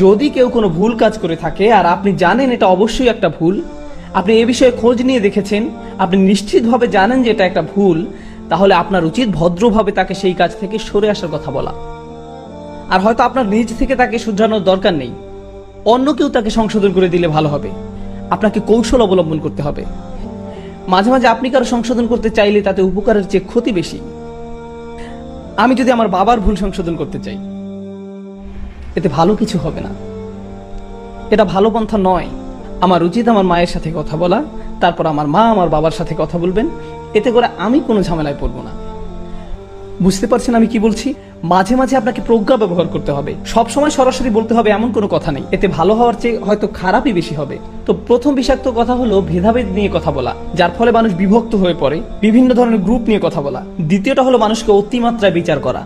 যদি কেউ কোনো ভুল কাজ করে থাকে আর আপনি জানেন এটা অবশ্যই একটা ভুল, আপনি এ বিষয়ে খোঁজ নিয়ে দেখেছেন, আপনি নিশ্চিতভাবে জানেন যে এটা একটা ভুল, তাহলে আপনার উচিত ভদ্রভাবে তাকে সেই কাজ থেকে সরে আসার কথা বলা। আর হয়তো আপনার নিজ থেকে তাকে শুধরানোর দরকার নেই, অন্য কেউ তাকে সংশোধন করে দিলে ভালো হবে। আপনাকে কৌশল অবলম্বন করতে হবে। মাঝে মাঝে আপনি কারো সংশোধন করতে চাইলে তাতে উপকারের চেয়ে ক্ষতি বেশি। আমি যদি আমার বাবার ভুল সংশোধন করতে চাই, এতে ভালো কিছু হবে না। এটা ভালো পন্থা নয়। আমার উচিত আমার মায়ের সাথে কথা বলা, তারপর আমার মা আমার বাবার সাথে কথা বলবেন, এতে করে আমি কোনো ঝামেলায় পড়বো না। বুঝতে পারছেন আমি কি বলছি? মাঝে মাঝে আপনাকে প্রজ্ঞা ব্যবহার করতে হবে। সব সময় সরাসরি বলতে হবে এমন কোনো কথা নেই, এতে ভালো হওয়ার চেয়ে হয়তো খারাপই বেশি হবে। তো প্রথম বিষাক্ত কথা হলো ভেদাভেদ নিয়ে কথা বলা, যার ফলে মানুষ বিভক্ত হয়ে পড়ে, বিভিন্ন ধরনের গ্রুপ নিয়ে কথা বলা। দ্বিতীয়টা হলো মানুষকে অতিমাত্রায় বিচার করা।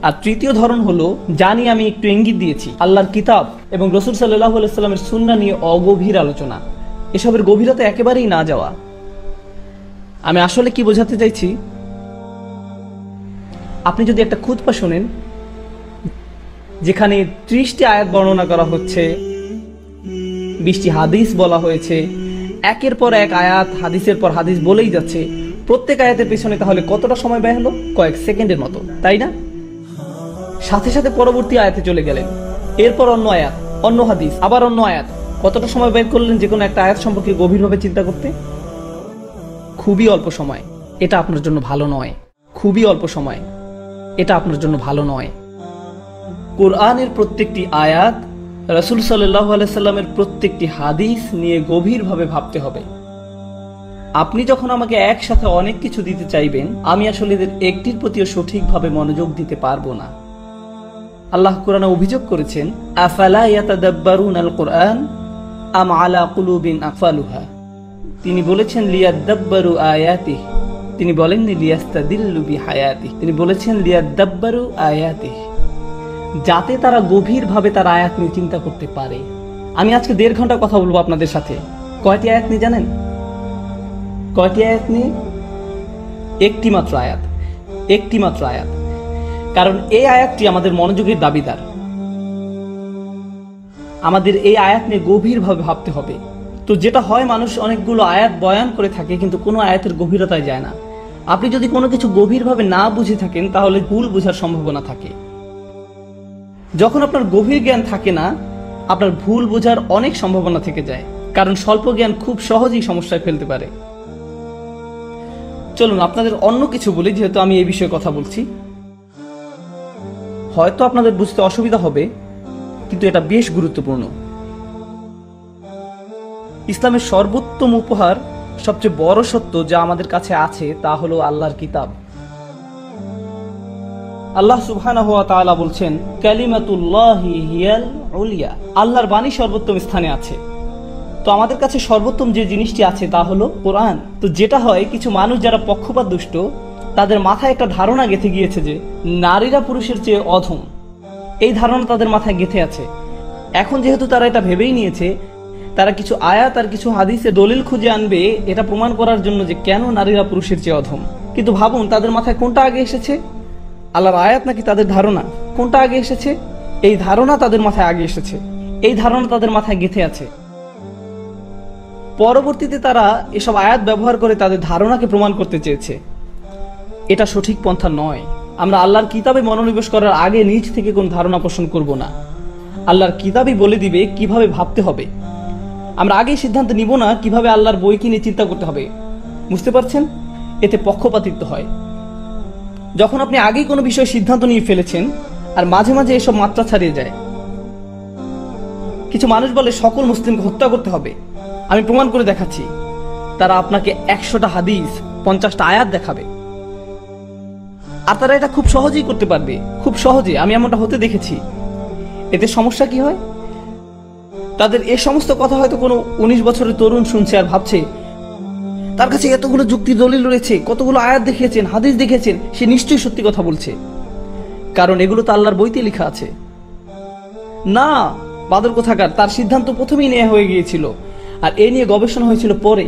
আর তৃতীয় ধরন হলো, জানি আমি একটু ইঙ্গিত দিয়েছি, আল্লাহর কিতাব এবং রাসূল সাল্লাল্লাহু আলাইহি সাল্লামের সুন্নাহ নিয়ে অগভীর আলোচনা, এসবের গভীরতা একেবারেই না যাওয়া। আমি আসলে কি বোঝাতে চাইছি, আপনি যদি একটা খুতবা শোনেন যেখানে 30টি আয়াত বর্ণনা করা হচ্ছে, 20টি হাদিস বলা হয়েছে, একের পর এক আয়াত হাদিসের পর হাদিস বলেই যাচ্ছে, প্রত্যেক আয়াতের পেছনে তাহলে কতটা সময় ব্যয় হলো? কয়েক সেকেন্ডের মতো, তাই না? সাথে সাথে পরবর্তী আয়াতে চলে গেলেন, এরপর অন্য আয়াত, অন্য হাদিস, আবার অন্য আয়াত। কতটা সময় ব্যয় করলেন যে কোনো একটা আয়াত সম্পর্কে গভীরভাবে চিন্তা করতে? খুবই অল্প সময়। এটা আপনার জন্য ভালো নয়। খুবই অল্প সময়, এটা আপনার জন্য ভালো নয়। কোরআনের প্রত্যেকটি আয়াত, রাসূল সাল্লাল্লাহু আলাইহি সাল্লামের প্রত্যেকটি হাদিস নিয়ে গভীরভাবে ভাবতে হবে। আপনি যখন আমাকে একসাথে অনেক কিছু দিতে চাইবেন, আমি আসলে এদের একটির প্রতিও সঠিকভাবে মনোযোগ দিতে পারবো না। আল্লাহ কোরআনে অভিযোগ করেছেন, আফালা ইয়াতাদাব্বারুনাল কুরআন আম আলা কুলুবিন আকফালুহা। তিনি বলেছেন লিয়াদাব্বারু আয়াতিহি, তিনি বলেননি লিয়াস্তাদিল্লু বিহায়াতিহি, তিনি বলেছেন লিয়াদাব্বারু আয়াতিহি, যাতে তারা গভীরভাবে তার আয়াত নিয়ে চিন্তা করতে পারে। আমি আজকে 1.5 ঘন্টা কথা বলবো আপনাদের সাথে। কয়টি আয়াত নিয়ে জানেন? কয়টি আয়াত নিয়ে? একটি মাত্র আয়াত, একটি মাত্র আয়াত। কারণ এই আয়াতটি আমাদের মনোযোগের দাবিদার। আমাদের এই আয়াত নিয়ে গভীরভাবে ভাবতে হবে। তো যেটা হয়, মানুষ অনেকগুলো আয়াত বয়ান করে থাকে কিন্তু কোনো আয়াতের গভীরতায় যায় না। আপনি যদি কোনো কিছু গভীরভাবে না বুঝে থাকেন তাহলে ভুল বোঝার সম্ভাবনা থাকে। যখন আপনার গভীর জ্ঞান থাকে না, আপনার ভুল বোঝার অনেক সম্ভাবনা থেকে যায়, কারণ স্বল্প জ্ঞান খুব সহজেই সমস্যায় ফেলতে পারে। চলুন আপনাদের অন্য কিছু বলি, যেহেতু আমি এই বিষয়ে কথা বলছি। হয়তো আপনাদের বুঝতে অসুবিধা হবে, কিন্তু এটা বেশ গুরুত্বপূর্ণ। ইসলামের সর্বোত্তম উপহার, সবচেয়ে বড় সত্য যা আমাদের কাছে আছে তা হলো আল্লাহর কিতাব। আল্লাহ সুবহানাহু ওয়া তাআলা বলছেন, কালিমাতুল্লাহি হিয়াল উলিয়া, আল্লাহর বাণী সর্বোত্তম স্থানে আছে। তো আমাদের কাছে সর্বোত্তম যে জিনিসটি আছে তা হলো কোরআন। তো যেটা হয়, কিছু মানুষ যারা পক্ষপাত দুষ্ট, তাদের মাথায় একটা ধারণা গেঁথে গিয়েছে যে নারীরা পুরুষের চেয়ে অধম। এই ধারণা তাদের মাথায় গেঁথে আছে। এখন যেহেতু তারা এটা ভেবেই নিয়েছে, তারা কিছু আয়াত আর কিছু হাদিসে দলিল খুঁজে আনবে এটা প্রমাণ করার জন্য যে কেন নারীরা পুরুষের চেয়ে অধম। কিন্তু ভাবুন, তাদের মাথায় কোনটা আগে এসেছে? আল্লাহর আয়াত নাকি তাদের ধারণা? কোনটা আগে এসেছে? এই ধারণা তাদের মাথায় আগে এসেছে, এই ধারণা তাদের মাথায় গেঁথে আছে। পরবর্তীতে তারা এসব আয়াত ব্যবহার করে তাদের ধারণাকে প্রমাণ করতে চেয়েছে। এটা সঠিক পন্থা নয়। আমরা আল্লাহর কিতাবে মনোনিবেশ করার আগে নিজ থেকে কোন ধারণা পোষণ করব না। আল্লাহর কিতাবই বলে দিবে কিভাবে ভাবতে হবে। আমরা আগেই সিদ্ধান্ত নিব না কিভাবে আল্লাহর বইকে নিয়ে চিন্তা করতে হবে। বুঝতে পারছেন? এতে পক্ষপাতিত্ব হয়। যখন আপনি আগেই কোনো বিষয়ে সিদ্ধান্ত নিয়ে ফেলেছেন আর মাঝে মাঝে এসব মাত্রা ছাড়িয়ে যায়। কিছু মানুষ বলে সকল মুসলিমকে হত্যা করতে হবে। আমি প্রমাণ করে দেখাচ্ছি। তারা আপনাকে 100টা হাদিস, 50টা আয়াত দেখাবে, আর তারা এটা খুব সহজেই করতে পারবে, খুব সহজে। আমি এমনটা হতে দেখেছি। এতে সমস্যা কি হয়? তাদের এ সমস্ত কথা হয়তো কোনো 19 বছরের তরুণ শুনছে আর ভাবছে, তার কাছে এতগুলো যুক্তি দলিল রয়েছে, কতগুলো আয়াত দেখিয়েছেন, হাদিস দেখেছেন, সে নিশ্চয়ই সত্যি কথা বলছে, কারণ এগুলো তো আল্লাহর বইতে লেখা আছে। না, বাদর কোথাকার, তার সিদ্ধান্ত প্রথমেই নেওয়া হয়ে গিয়েছিল, আর এ নিয়ে গবেষণা হয়েছিল পরে।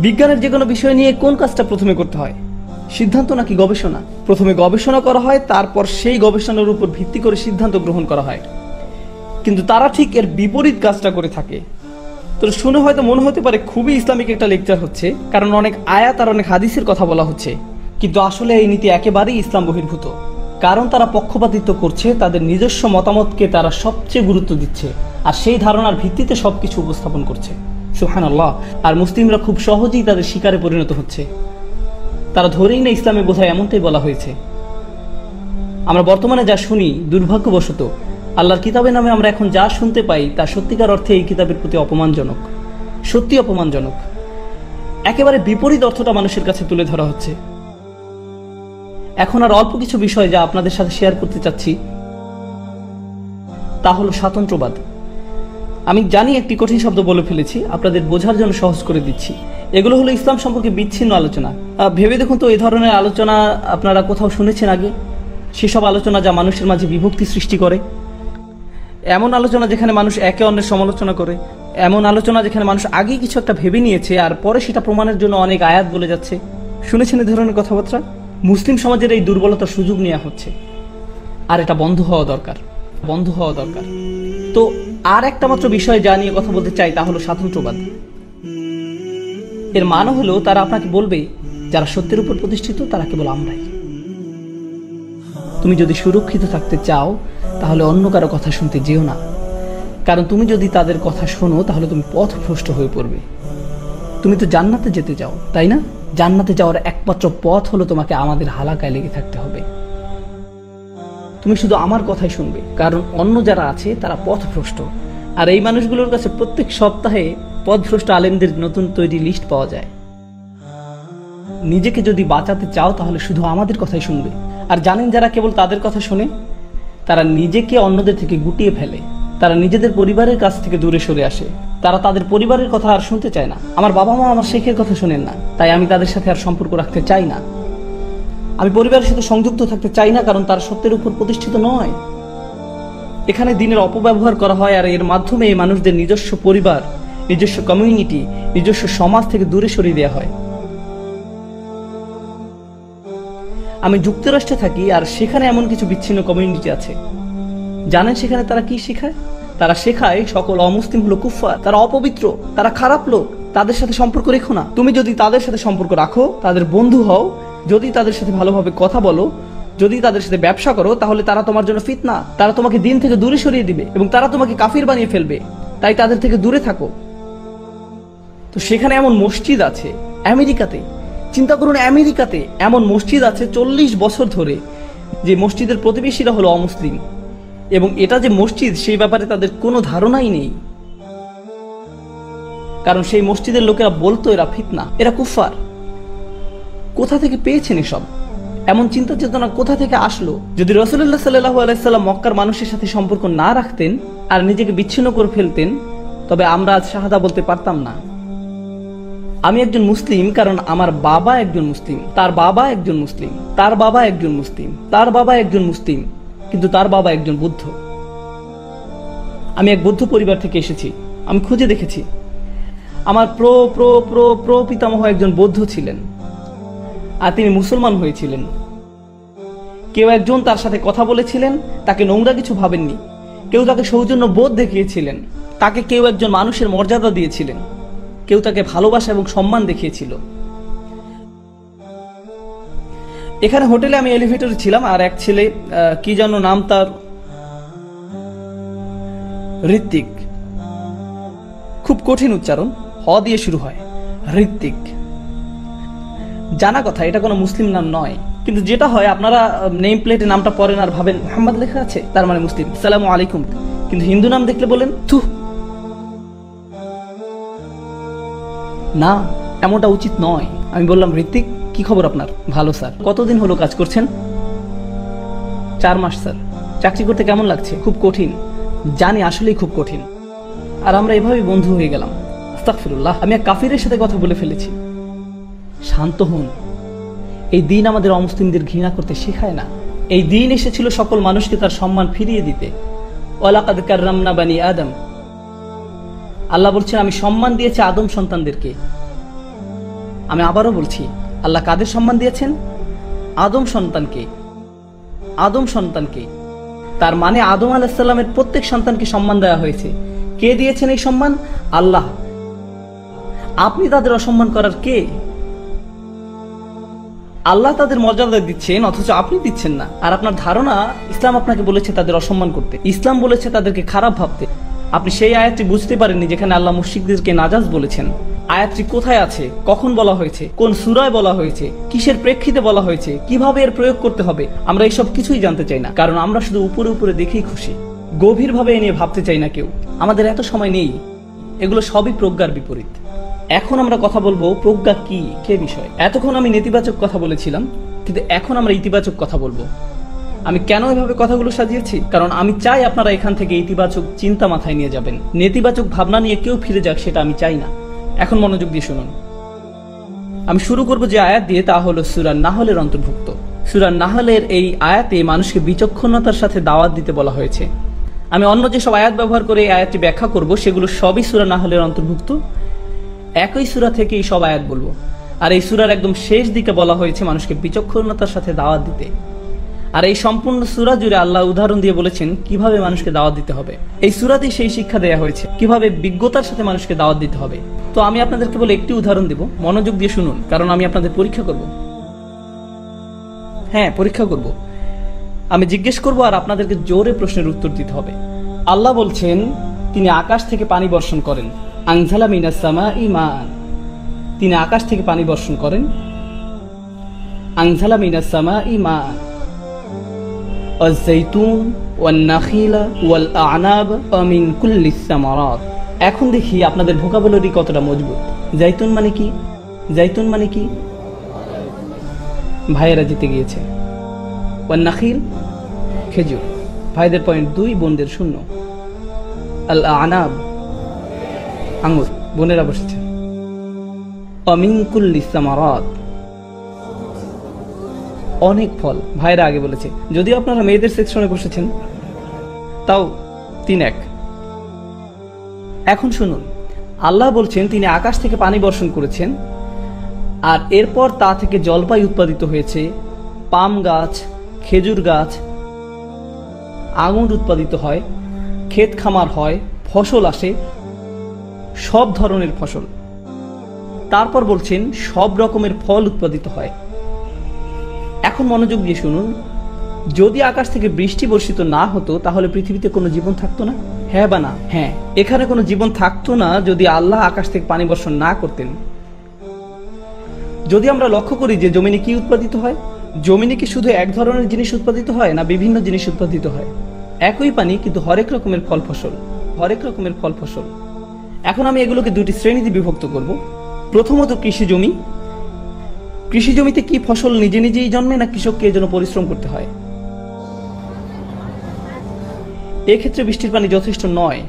বিজ্ঞানের যে কোনো বিষয় নিয়ে কোন কাজটা প্রথমে করতে হয়? সিদ্ধান্ত নাকি গবেষণা? প্রথমে গবেষণা করা হয়, তারপর সেই গবেষণার উপর ভিত্তি করে সিদ্ধান্ত গ্রহণ করা হয়। কিন্তু তারা ঠিক এর বিপরীত কাজটা করে থাকে। তো শুনে হয়তো মনে হতে পারে খুবই ইসলামিক একটা লেকচার হচ্ছে, কারণ অনেক আয়াত আর অনেক হাদিসের কথা বলা হচ্ছে, কিন্তু আসলে এই নীতি একেবারেই ইসলাম বহির্ভূত। কারণ তারা পক্ষপাতিত্ব করছে, তাদের নিজস্ব মতামতকে তারা সবচেয়ে গুরুত্ব দিচ্ছে, আর সেই ধারণার ভিত্তিতে সবকিছু উপস্থাপন করছে। সুবহানাল্লাহ। আর মুসলিমরা খুব সহজেই তাদের শিকারে পরিণত হচ্ছে। তারা ধরেই না ইসলামে বোধহয় এমনটাই বলা হয়েছে। আমরা বর্তমানে যা শুনি, দুর্ভাগ্যবশত আল্লাহর কিতাবের নামে আমরা এখন যা শুনতে পাই তা সত্যিকার অর্থে এই কিতাবের প্রতি অপমানজনক, সত্যি অপমানজনক। একেবারে বিপরীত অর্থটা মানুষের কাছে তুলে ধরা হচ্ছে। এখন আর অল্প কিছু বিষয় যা আপনাদের সাথে শেয়ার করতে চাচ্ছি, তা হলো স্বাতন্ত্র্যবাদ। আমি জানি একটি কঠিন শব্দ বলে ফেলেছি, আপনাদের বোঝার জন্য সহজ করে দিচ্ছি। এগুলো হলো ইসলাম সম্পর্কে বিচ্ছিন্ন আলোচনা। ভেবে দেখুন তো, এই ধরনের আলোচনা আপনারা কোথাও শুনেছেন আগে? সেসব আলোচনা যা মানুষের মাঝে বিভক্তি সৃষ্টি করে, এমন আলোচনা যেখানে মানুষ একে অন্যের সমালোচনা করে, এমন আলোচনা যেখানে মানুষ আগেই কিছু একটা ভেবে নিয়েছে আর পরে সেটা প্রমাণের জন্য অনেক আয়াত বলে যাচ্ছে। শুনেছেন এই ধরনের কথাবার্তা? মুসলিম সমাজের এই দুর্বলতার সুযোগ নেওয়া হচ্ছে, আর এটা বন্ধ হওয়া দরকার, বন্ধ হওয়া দরকার। তো আর একটা মাত্র বিষয় যা নিয়ে কথা বলতে চাই তা হলো স্বাতন্ত্র্যবাদ। এর মানে হলো তারা আপনাকে বলবে যারা সত্যের উপর প্রতিষ্ঠিত তারা কেবল আমরাই। তুমি যদি সুরক্ষিত থাকতে চাও তাহলে অন্য কারো কথা শুনতে যেও না, কারণ তুমি যদি তাদের কথা শোনো তাহলে তুমি পথভ্রষ্ট হয়ে পড়বে। তুমি তো জান্নাতে যেতে চাও, তাই না? জান্নাতে যাওয়ার একমাত্র পথ হলো তোমাকে আমাদের হালাকায় লেগে থাকতে হবে। তুমি শুধু আমার কথাই শুনবে, কারণ অন্য যারা আছে তারা পথভ্রষ্ট। আর এই মানুষগুলোর কাছে প্রত্যেক সপ্তাহে পথভ্রষ্ট আলেমদের নতুন তৈরি লিস্ট পাওয়া যায়। নিজেকে যদি বাঁচাতে চাও তাহলে শুধু আমাদের কথাই শুনবে। আর জানেন যারা কেবল তাদের কথা শোনে, তারা নিজেকে অন্যদের থেকে গুটিয়ে ফেলে, তারা নিজেদের পরিবারের কাছ থেকে দূরে সরে আসে, তারা তাদের পরিবারের কথা আর শুনতে চায় না। আমার বাবা মা আমার শেখের কথা শোনেন না, তাই আমি তাদের সাথে আর সম্পর্ক রাখতে চাই না। আমি পরিবারের সাথে সংযুক্ত থাকতে চাই না, কারণ তারা সত্যের উপর প্রতিষ্ঠিত নয়। এখানে দিনের অপব্যবহার করা হয়, আর এর মাধ্যমে এই মানুষদের নিজস্ব পরিবার, নিজস্ব কমিউনিটি, নিজস্ব সমাজ থেকে দূরে সরিয়ে দেওয়া হয়। আমি যুক্তরাষ্ট্রে থাকি, আর সেখানে এমন কিছু বিচ্ছিন্ন কমিউনিটি আছে। জানেন সেখানে তারা কি শেখায়? তারা শেখায় সকল অমুসলিম হলো কুফফার, তারা অপবিত্র, তারা খারাপ লোক, তাদের সাথে সম্পর্ক রেখো না। তুমি যদি তাদের সাথে সম্পর্ক রাখো, তাদের বন্ধু হও, যদি তাদের সাথে ভালোভাবে কথা বলো, যদি তাদের সাথে ব্যবসা করো, তাহলে তারা তোমার জন্য ফিতনা, তারা তোমাকে দিন থেকে দূরে সরিয়ে দিবে এবং তারা তোমাকে কাফির বানিয়ে ফেলবে। তাই তাদের থেকে দূরে থাকো। তো সেখানে এমন মসজিদ আছে আমেরিকাতে, চিন্তা করুন, আমেরিকাতে এমন মসজিদ আছে 40 বছর ধরে, যে মসজিদের প্রতিবেশীরা হলো অমুসলিম, এবং এটা যে মসজিদ সেই ব্যাপারে তাদের কোনো ধারণাই নেই, কারণ সেই মসজিদের লোকেরা বলতো এরা ফিতনা, এরা কুফার। কোথা থেকে পেয়েছেন এসব? এমন চিন্তা চেতনা কোথা থেকে আসলো? যদি রাসূলুল্লাহ সাল্লাল্লাহু আলাইহি সাল্লাম মক্কার মানুষের সাথে সম্পর্ক না রাখতেন আর নিজেকে বিচ্ছিন্ন করে ফেলতেন, তবে আমরা আজ শাহাদা বলতে পারতাম না। আমি একজন মুসলিম কারণ আমার বাবা একজন মুসলিম, তার বাবা একজন মুসলিম, তার বাবা একজন মুসলিম, তার বাবা একজন মুসলিম, কিন্তু তার বাবা একজন বৌদ্ধ। আমি এক বৌদ্ধ পরিবার থেকে এসেছি। আমি খুঁজে দেখেছি আমার প্র প্র প্র প্র পিতামহ একজন বৌদ্ধ ছিলেন, আর তিনি মুসলমান হয়েছিলেন। কেউ একজন তার সাথে কথা বলেছিলেন, তাকে নোংরা কিছু ভাবেননি। কেউ তাকে সৌজন্য বোধ দেখিয়েছিলেন, তাকে কেউ একজন মানুষের মর্যাদা দিয়েছিলেন, কেউ তাকে ভালোবাসা এবং সম্মান দেখিয়েছিল। এখানে হোটেলে আমি এলিভেটরে ছিলাম, আর এক ছেলে, কি যেন নাম তার, ঋত্বিক, খুব কঠিন উচ্চারণ, হ দিয়ে শুরু হয়, ঋত্বিক। জানা কথা এটা কোনো মুসলিম নাম নয়, কিন্তু যেটা হয় আপনারা নেম প্লেটে নামটা পড়েন আর ভাবেন মুহাম্মদ লেখা আছে, তার মানে মুসলিম, আসসালামু আলাইকুম। কিন্তু হিন্দু নাম দেখলে বলেন থু। না, এমনটা উচিত নয়। আমি বললাম, ঋত্বিক কি খবর আপনার? ভালো স্যার। কতদিন হলো কাজ করছেন? 4 মাস স্যার। চাকরি করতে কেমন লাগছে? খুব কঠিন। জানি, আসলেই খুব কঠিন। আর আমরা এভাবেই বন্ধু হয়ে গেলাম। আস্তাগফিরুল্লাহ, আমি এক কাফিরের সাথে কথা বলে ফেলেছি। শান্ত হন। এই দিন আমাদের অমুসলিমদের ঘৃণা করতে শেখায় না। এই দিন এসেছিল সকল মানুষকে তার সম্মান ফিরিয়ে দিতে। ওয়ালাকাদ কাররামনা বানি আদম। আল্লাহ বলছেন, আমি সম্মান দিয়েছি আদম সন্তানদেরকে। আমি আবারও বলছি, আল্লাহ কাদের সম্মান দিয়েছেন? আদম সন্তানকে। আদম সন্তানকে। তার মানে আদম আলাইহিস সালামের প্রত্যেক সন্তানকে সম্মান দেওয়া হয়েছে। কে দিয়েছেন এই সম্মান? আল্লাহ। আপনি তাদের অসম্মান করার কে? আল্লাহ তাদের মর্যাদা দিচ্ছেন, অথচ আপনি দিচ্ছেন না। আর আপনার ধারণা ইসলাম আপনাকে বলেছে তাদের অসম্মান করতে, ইসলাম বলেছে তাদেরকে খারাপ ভাবতে। আপনি সেই আয়াতটি বুঝতে পারেননি যেখানে আল্লাহ মুশরিকদেরকে নাজাস বলেছেন। আয়াতটি কোথায় আছে, কখন বলা হয়েছে, কোন সূরায় বলা হয়েছে, কিসের প্রেক্ষিতে বলা হয়েছে, কিভাবে এর প্রয়োগ করতে হবে, আমরা এইসব কিছুই জানতে চাই না, কারণ আমরা শুধু উপরে উপরে দেখেই খুশি। গভীরভাবে এ নিয়ে ভাবতে চাই না কেউ। আমাদের এত সময় নেই। এগুলো সবই প্রজ্ঞার বিপরীত। এখন আমরা কথা বলবো প্রজ্ঞা কি সে বিষয়ে। এতক্ষণ আমি নেতিবাচক কথা বলেছিলাম, কিন্তু এখন আমরা ইতিবাচক কথা বলবো। আমি কেন এভাবে কথাগুলো সাজিয়েছি? কারণ আমি চাই আপনারা এখান থেকে ইতিবাচক চিন্তা মাথায় নিয়ে যাবেন। নেতিবাচক ভাবনা নিয়ে কেউ ফিরে যাক, সেটা আমি চাই না। এখন মনোযোগ দিয়ে শুনুন। আমি শুরু করব যে আয়াত দিয়ে, তা হলো সূরা নাহলের অন্তর্ভুক্ত। সূরা নাহলের এই আয়াতে মানুষকে বিচক্ষণতার সাথে দাওয়াত দিতে বলা হয়েছে। আমি অন্য যেসব আয়াত ব্যবহার করে এই আয়াতটি ব্যাখ্যা করব, সেগুলো সবই সূরা নাহলের অন্তর্ভুক্ত। একই সূরা থেকে এই সব আয়াত বলবো। আর এই সূরার একদম শেষ দিকে বলা হয়েছে মানুষকে বিচক্ষণতার সাথে দাওয়াত দিতে। আর এই সম্পূর্ণ সূরা জুড়ে আল্লাহ উদাহরণ দিয়ে বলেছেন কিভাবে মানুষকে দাওয়াত দিতে হবে। এই সূরাতে সেই শিক্ষা দেয়া হয়েছে কিভাবে বিজ্ঞতার সাথে মানুষকে দাওয়াত দিতে হবে। তো আমি আপনাদেরকে বলে একটি উদাহরণ দেব, মনোযোগ দিয়ে শুনুন, কারণ আমি আপনাদের পরীক্ষা করব। হ্যাঁ, পরীক্ষা করব। আমি জিজ্ঞেস করব আর আপনাদেরকে জোরে প্রশ্নের উত্তর দিতে হবে। আল্লাহ বলছেন তিনি আকাশ থেকে পানি বর্ষণ করেন। আনজালা মিনাস সামাই মাআন। তিনি আকাশ থেকে পানি বর্ষণ করেন। আনজালা মিনাস সামাই মাআন। আয-যাইতুন ওয়ান-নাখিলা ওয়াল-আ'নাব ওয়া মিন কুল্লিস সামারাত। এখন দেখি আপনাদের ভোকাবুলারি কতটা মজবুত। জাইতুন মানে কি? জাইতুন মানে কি? ভাইয়েরা জিতে গিয়েছে। ওয়ান নাখিল, খেজুর, ভাইদের পয়েন্ট 2, বোনদের 0। আল আনাব, আঙ্গুর, বোনেরা বসেছে। অমিন কুল্লি সামারাত, অনেক ফল, ভাইরা আগে বলেছে, যদিও আপনারা মেয়েদের সেকশনে বসেছেন, তাও 3-1। এখন শুনুন, আল্লাহ বলছেন তিনি আকাশ থেকে পানি বর্ষণ করেছেন, আর এরপর তা থেকে জলপাই উৎপাদিত হয়েছে, পাম গাছ, খেজুর গাছ, আঙুর উৎপাদিত হয়, ক্ষেত খামার হয়, ফসল আসে, সব ধরনের ফসল। তারপর বলছেন সব রকমের ফল উৎপাদিত হয়। এখন মনোযোগ দিয়ে শুনুন, যদি আকাশ থেকে বৃষ্টি বর্ষিত না হতো তাহলে পৃথিবীতে কোনো জীবন থাকতো না? হ্যাঁ বা না? হ্যাঁ, এখানে কোনো জীবন থাকতো না যদি আল্লাহ আকাশ থেকে পানি বর্ষণ না করতেন। যদি আমরা লক্ষ্য করি যে জমিনে কি উৎপাদিত হয়, জমিনে কি শুধু এক ধরনের জিনিস উৎপাদিত হয় না বিভিন্ন জিনিস উৎপাদিত হয়? একই পানি কিন্তু হরেক রকমের ফল ফসল, হরেক রকমের ফল ফসল। এখন আমি এগুলোকে 2টি শ্রেণীতে বিভক্ত করব। প্রথমত কৃষি জমি। কৃষি জমিতে কি ফসল নিজে নিজেই জন্মে না কৃষককে এর জন্য পরিশ্রম করতে হয়? এক্ষেত্রে বৃষ্টির পানি যথেষ্ট নয়।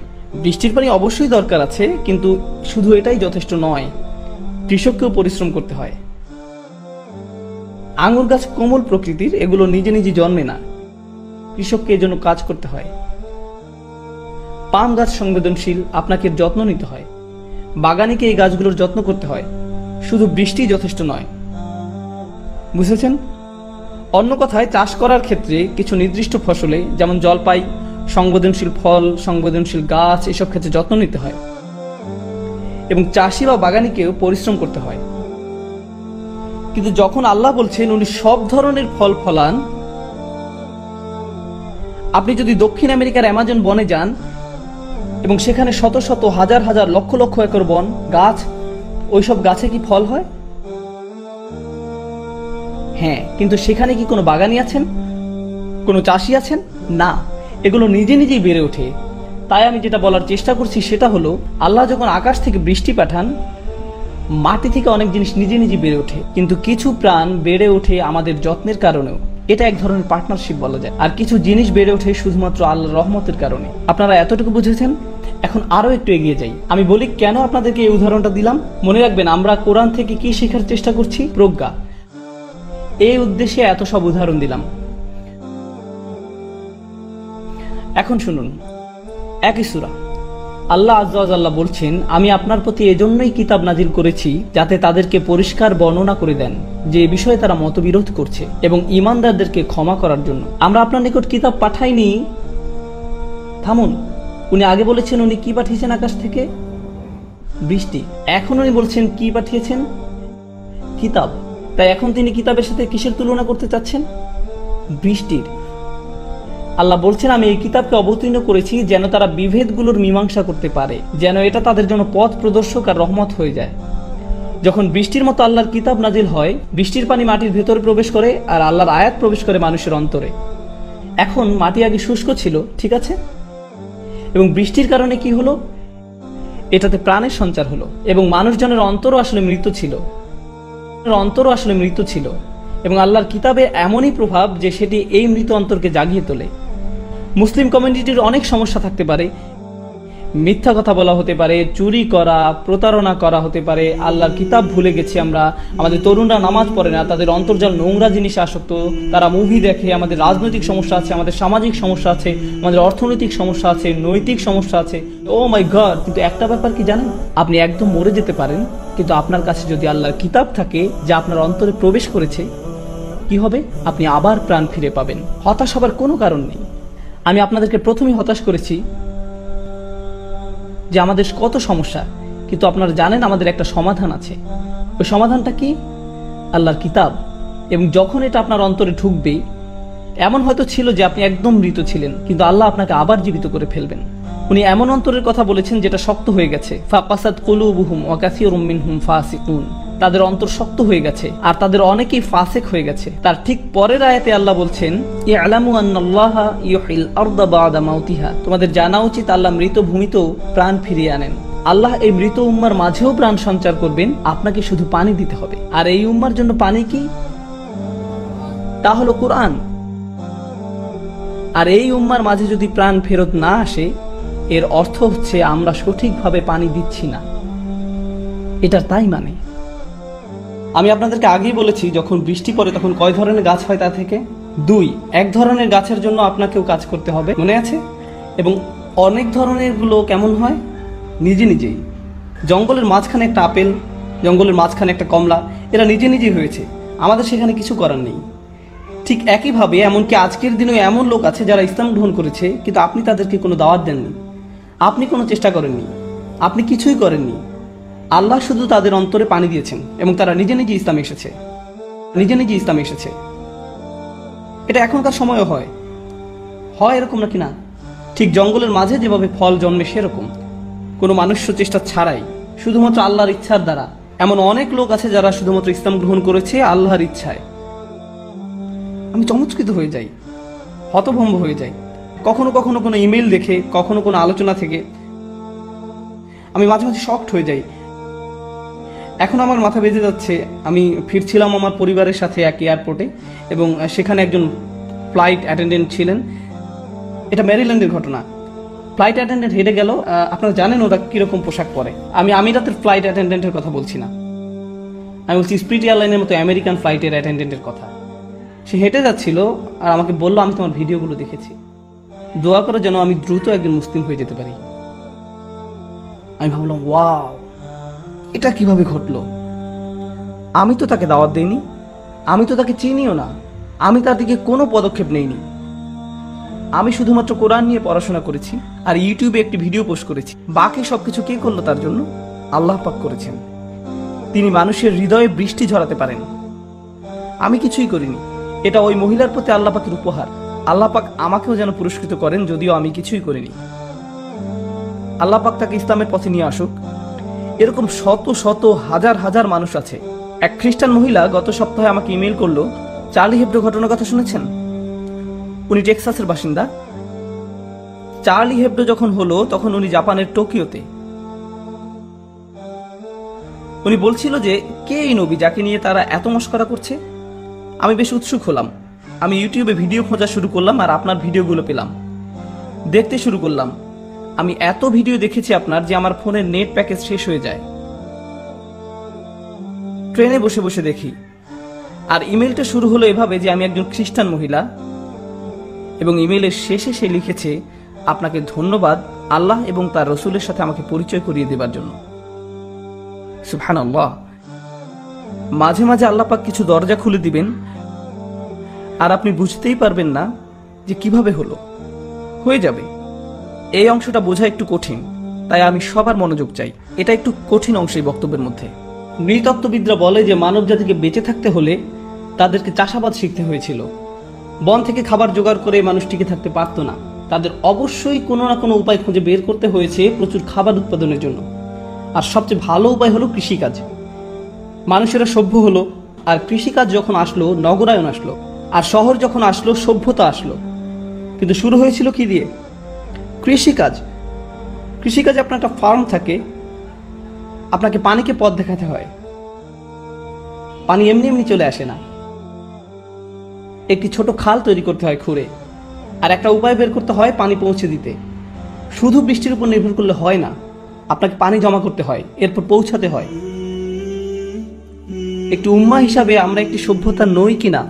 বৃষ্টির পানি অবশ্যই দরকার আছে, কিন্তু শুধু এটাই যথেষ্ট নয়, কৃষককেও পরিশ্রম করতে হয়। আঙুর গাছ কোমল প্রকৃতির, এগুলো নিজে নিজে জন্মে না, কৃষককে এর জন্য কাজ করতে হয়। পাম গাছ সংবেদনশীল, আপনাকে যত্ন নিতে হয়, বাগানিকে এই গাছগুলোর যত্ন করতে হয়, শুধু বৃষ্টি যথেষ্ট নয়। বুঝেছেন? অন্য কথায়, চাষ করার ক্ষেত্রে কিছু নির্দিষ্ট ফসলে, যেমন জলপাই, সংবেদনশীল ফল, সংবেদনশীল গাছ, এসব ক্ষেত্রে যত্ন নিতে হয় এবং চাষি বা বাগানিকেও পরিশ্রম করতে হয়। কিন্তু যখন আল্লাহ বলছেন উনি সব ধরনের ফল ফলান, আপনি যদি দক্ষিণ আমেরিকার অ্যামাজন বনে যান এবং সেখানে শত শত হাজার হাজার লক্ষ লক্ষ একর বন, গাছ, ওইসব গাছে কি ফল হয়? হ্যাঁ, কিন্তু সেখানে কি কোনো বাগানি আছেন, কোনো চাষি আছেন? না, এগুলো নিজে নিজেই বেড়ে ওঠে। তাই আমি যেটা বলার চেষ্টা করছি সেটা হলো, আল্লাহ যখন আকাশ থেকে বৃষ্টি পাঠান, মাটি থেকে অনেক জিনিস নিজে নিজে বেড়ে ওঠে, কিন্তু কিছু প্রাণ বেড়ে ওঠে আমাদের যত্নের কারণেও। এটা এক ধরনের পার্টনারশিপ বলা যায়। আর কিছু জিনিস বেড়ে ওঠে শুধুমাত্র আল্লাহর রহমতের কারণে। আপনারা এতটুকু বুঝেছেন? এখন আরো একটু এগিয়ে যাই। আমি বলি কেন আপনাদেরকে এই উদাহরণটা দিলাম। মনে রাখবেন, আমরা কোরআন থেকে কি শেখার চেষ্টা করছি? প্রজ্ঞা। এই উদ্দেশ্যে এত সব উদাহরণ দিলাম। এখন শুনুন, একই সূরা আল্লাহ আযজা ওয়া জাল্লা বলছেন, আমি আপনার প্রতি এজন্যই কিতাব নাজিল করেছি যাতে তাদেরকে পরিষ্কার বর্ণনা করে দেন যে বিষয়ে তারা মতবিরোধ করছে, এবং ঈমানদারদেরকে ক্ষমা করার জন্য। আমরা আপনার নিকট কিতাব পাঠাইনি। থামুন, উনি আগে বলেছেন উনি কি পাঠিয়েছেন আকাশ থেকে? বৃষ্টি। এখন উনি বলছেন কি পাঠিয়েছেন? কিতাব। তাই এখন তিনি কিতাবের সাথে কিসের তুলনা করতে চাচ্ছেন? বৃষ্টির। আল্লাহ বলছেন, আমি এই কিতাবকে অবতীর্ণ করেছি যেন তারা বিভেদগুলোর মীমাংসা করতে পারে, যেন এটা তাদের জন্য পথ প্রদর্শক আর রহমত হয়ে যায়। যখন বৃষ্টির মতো আল্লাহর কিতাব নাজিল হয়, বৃষ্টির পানি মাটির ভেতরে প্রবেশ করে আর আল্লাহর আয়াত প্রবেশ করে মানুষের অন্তরে। এখন মাটি আগে শুষ্ক ছিল, ঠিক আছে, এবং বৃষ্টির কারণে কি হলো? এটাতে প্রাণের সঞ্চার হলো, এবং মানুষজনের অন্তরও আসলে মৃত ছিল, এবং আল্লাহর কিতাবে এমনই প্রভাব যে সেটি এই মৃত অন্তরকে জাগিয়ে তোলে। মুসলিম কমিউনিটির অনেক সমস্যা থাকতে পারে, মিথ্যা কথা বলা হতে পারে, চুরি করা, প্রতারণা করা হতে পারে, আল্লাহর কিতাব ভুলে গেছি আমরা, আমাদের তরুণরা নামাজ পড়ে না, তাদের অন্তর্জাল নোংরা জিনিসে আসক্ত, তারা মুভি দেখে, আমাদের রাজনৈতিক সমস্যা আছে, আমাদের সামাজিক সমস্যা আছে, আমাদের অর্থনৈতিক সমস্যা আছে, নৈতিক সমস্যা আছে। ও মাই গড! কিন্তু একটা ব্যাপার কি জানেন? আপনি একদম মরে যেতে পারেন, কিন্তু আপনার কাছে যদি আল্লাহর কিতাব থাকে যা আপনার অন্তরে প্রবেশ করেছে, কি হবে? আপনি আবার প্রাণ ফিরে পাবেন। হতাশ হবার কোনো কারণ নেই। আমি আপনাদেরকে প্রথমেই হতাশ করেছি যে আমাদের কত সমস্যা, কিন্তু আপনারা জানেন আমাদের একটা সমাধান আছে। ওই সমাধানটা কি? আল্লাহর কিতাব। এবং যখন এটা আপনার অন্তরে ঢুকবে, এমন হয়তো ছিল যে আপনি একদম মৃত ছিলেন, কিন্তু আল্লাহ আপনাকে আবার জীবিত করে ফেলবেন। উনি এমন অন্তরের কথা বলেছেন যেটা শক্ত হয়ে গেছে। ফাকাসাত কুলুবুহুম ওয়া কাসীরুম মিনহুম ফাসিকুন। তাদের অন্তর শক্ত হয়ে গেছে আর তাদের অনেকেই ফাসিক হয়ে গেছে। তার ঠিক পরের আয়াতে আল্লাহ বলছেন, ইয়ালামু আন্নাল্লাহা ইউহিল আরদা বা'দা মাউতিহা। তোমাদের জানা উচিত আল্লাহ মৃত ভূমিতেও প্রাণ ফিরিয়ে আনেন। আল্লাহ এই মৃত উম্মার মাঝেও প্রাণ সঞ্চার করবেন, আপনাকে শুধু পানি দিতে হবে। আর এই উম্মার জন্য পানি কি? তা হলো কোরআন। আর এই উম্মার মাঝে যদি প্রাণ ফেরত না আসে, এর অর্থ হচ্ছে আমরা সঠিকভাবে পানি দিচ্ছি না। এটা তাই মানে। আমি আপনাদেরকে আগেই বলেছি, যখন বৃষ্টি পড়ে তখন কয় ধরনের গাছ হয় তা থেকে? 2। এক ধরনের গাছের জন্য আপনাকেও কাজ করতে হবে, মনে আছে? এবং অনেক ধরনের গুলো কেমন হয়? নিজে নিজেই। জঙ্গলের মাঝখানে একটা আপেল, জঙ্গলের মাঝখানে একটা কমলা, এরা নিজে নিজেই হয়েছে, আমাদের সেখানে কিছু করার নেই। ঠিক একইভাবে এমনকি আজকের দিনেও এমন লোক আছে যারা ইসলাম গ্রহণ করেছে, কিন্তু আপনি তাদেরকে কোনো দাওয়াত দেননি, আপনি কোনো চেষ্টা করেননি, আপনি কিছুই করেননি। আল্লাহ শুধু তাদের অন্তরে পানি দিয়েছেন এবং তারা নিজে নিজে ইসলামে এসেছে, নিজে নিজে ইসলামে এসেছে। এটা এখনকার সময়ও হয় এরকম নাকি না? ঠিক জঙ্গলের মাঝে যেভাবে ফল জন্মে সেরকম, কোনো মানুষ্য চেষ্টা ছাড়াই, শুধুমাত্র আল্লাহর ইচ্ছার দ্বারা। এমন অনেক লোক আছে যারা শুধুমাত্র ইসলাম গ্রহণ করেছে আল্লাহর ইচ্ছায়। আমি চমৎকৃত হয়ে যাই, হতভম্ব হয়ে যাই। কখনো কখনো কোনো ইমেল দেখে, কখনো কোনো আলোচনা থেকে আমি মাঝে মাঝে শকড হয়ে যাই। এখন আমার মাথা বেজে যাচ্ছে। আমি ফিরছিলাম আমার পরিবারের সাথে এক এয়ারপোর্টে, এবং সেখানে একজন ফ্লাইট অ্যাটেন্ডেন্ট ছিলেন। এটা ম্যারিল্যান্ডের ঘটনা। ফ্লাইট অ্যাটেন্ডেন্ট হেঁটে গেল। আপনারা জানেন ওরা কীরকম পোশাক পরে। আমি আমিরাতের ফ্লাইট অ্যাটেন্ডেন্টের কথা বলছি না, আমি বলছি স্পিরিট এয়ারলাইনের মতো আমেরিকান ফ্লাইটের অ্যাটেন্ডেন্টের কথা। সে হেঁটে যাচ্ছিল আর আমাকে বললো, আমি তোমার ভিডিওগুলো দেখেছি, দোয়া করো যেন আমি দ্রুত একজন মুসলিম হয়ে যেতে পারি। আমি ভাবলাম, ওয়াও, এটা কিভাবে ঘটলো? আমি তো তাকে দাওয়াত দেইনি, আমি তো তাকে চিনিও না, আমি তার দিকে কোনো পদক্ষেপ নেইনি। আমি শুধুমাত্র কোরআন নিয়ে পড়াশোনা করেছি আর ইউটিউবে একটি ভিডিও পোস্ট করেছি। বাকি সবকিছু কে করলো তার জন্য? আল্লাহ পাক করেছেন। তিনি মানুষের হৃদয়ে বৃষ্টি ঝরাতে পারেন, আমি কিছুই করিনি। এটা ওই মহিলার প্রতি আল্লাহ পাকের উপহার। আল্লাহ পাক আমাকেও যেন পুরস্কৃত করেন, যদিও আমি কিছুই করিনি। আল্লাহ পাক তাকে ইসলামের পথে নিয়ে আসুক। এরকম শত শত হাজার হাজার মানুষ আছে। এক খ্রিস্টান মহিলা গত সপ্তাহে আমাকে ইমেল করলো। চার্লি হেবডো ঘটনার কথা শুনেছেন? উনি টেক্সাসের বাসিন্দা। চার্লি হেবডো যখন হলো তখন উনি জাপানের টোকিওতে। উনি বলছিল যে কে এই নবী যাকে নিয়ে তারা এত মস্করা করছে। আমি বেশ উৎসুক হলাম। আমি ইউটিউবে ভিডিও খোঁজা শুরু করলাম আর আপনার ভিডিওগুলো পেলাম, দেখতে শুরু করলাম। আমি এত ভিডিও দেখেছি আপনার যে আমার ফোনের নেট প্যাকেজ শেষ হয়ে যায়। ট্রেনে বসে বসে দেখি। আর ইমেলটা শুরু হলো এভাবে যে আমি একজন খ্রিস্টান মহিলা, এবং ইমেলের শেষে সে লিখেছে, আপনাকে ধন্যবাদ আল্লাহ এবং তার রসুলের সাথে আমাকে পরিচয় করিয়ে দেবার জন্য। সুবহানাল্লাহ। মাঝে মাঝে আল্লাহ পাক কিছু দরজা খুলে দিবেন আর আপনি বুঝতেই পারবেন না যে কিভাবে হলো, হয়ে যাবে। এই অংশটা বোঝা একটু কঠিন, তাই আমি সবার মনোযোগ চাই। এটা একটু কঠিন অংশ এই বক্তব্যের মধ্যে। নৃতত্ত্ববিদরা বলে যে মানব জাতিকে বেঁচে থাকতে হলে তাদেরকে চাষাবাদ শিখতে হয়েছিল। বন থেকে খাবার জোগাড় করে মানুষ টিকে থাকতে পারত না। তাদের অবশ্যই কোনো না কোনো উপায় খুঁজে বের করতে হয়েছে প্রচুর খাবার উৎপাদনের জন্য। আর সবচেয়ে ভালো উপায় হলো কৃষিকাজ। মানুষেরা সভ্য হলো, আর কৃষিকাজ যখন আসলো নগরায়ন আসলো, আর শহর যখন আসলো সভ্যতা আসলো। কিন্তু শুরু হয়েছিল কি দিয়ে? কৃষিকাজ। কৃষিকাজে আপনার একটা ফার্ম থাকে, আপনাকে পানিকে পথ দেখাতে হয়। পানি এমনি এমনি চলে আসে না, একটি ছোট খাল তৈরি করতে হয় খুঁড়ে, আর একটা উপায় বের করতে হয় পানি পৌঁছে দিতে। শুধু বৃষ্টির উপর নির্ভর করলে হয় না, আপনাকে পানি জমা করতে হয়, এরপর পৌঁছাতে হয়। একটি উম্মাহ হিসাবে আমরা একটি সভ্যতা নই কিনা?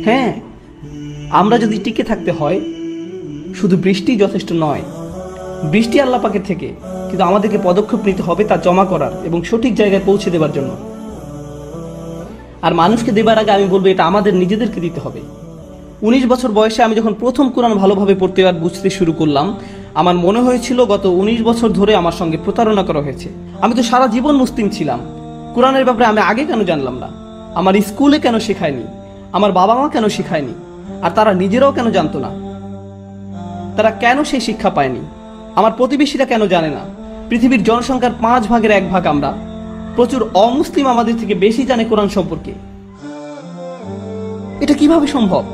হ্যাঁ, আমরা যদি টিকে থাকতে হয়, শুধু বৃষ্টি যথেষ্ট নয়। বৃষ্টি আল্লাহ পাকের থেকে, কিন্তু আমাদেরকে পদক্ষেপ নিতে হবে তা জমা করার এবং সঠিক জায়গায় পৌঁছে দেবার জন্য। আর মানুষকে দেবার আগে আমি বলবো এটা আমাদের নিজেদেরকে দিতে হবে। 19 বছর বয়সে আমি যখন প্রথম কোরআন ভালোভাবে পড়তে আর বুঝতে শুরু করলাম, আমার মনে হয়েছিল গত 19 বছর ধরে আমার সঙ্গে প্রতারণা করা হয়েছে। আমি তো সারা জীবন মুসলিম ছিলাম, কোরআনের ব্যাপারে আমি আগে কেন জানলাম না? আমার স্কুলে কেন শেখায়নি? আমার বাবা মা কেন শেখায়নি? আর তারা নিজেরাও কেন জানতো না? তারা কেন সেই শিক্ষা পায়নি? আমার প্রতিবেশীরা কেন জানে না? পৃথিবীর জনসংখ্যার 5 ভাগের 1 ভাগ আমরা। প্রচুর অমুসলিম আমাদের থেকে বেশি জানে কোরআন সম্পর্কে। এটা কিভাবে সম্ভব?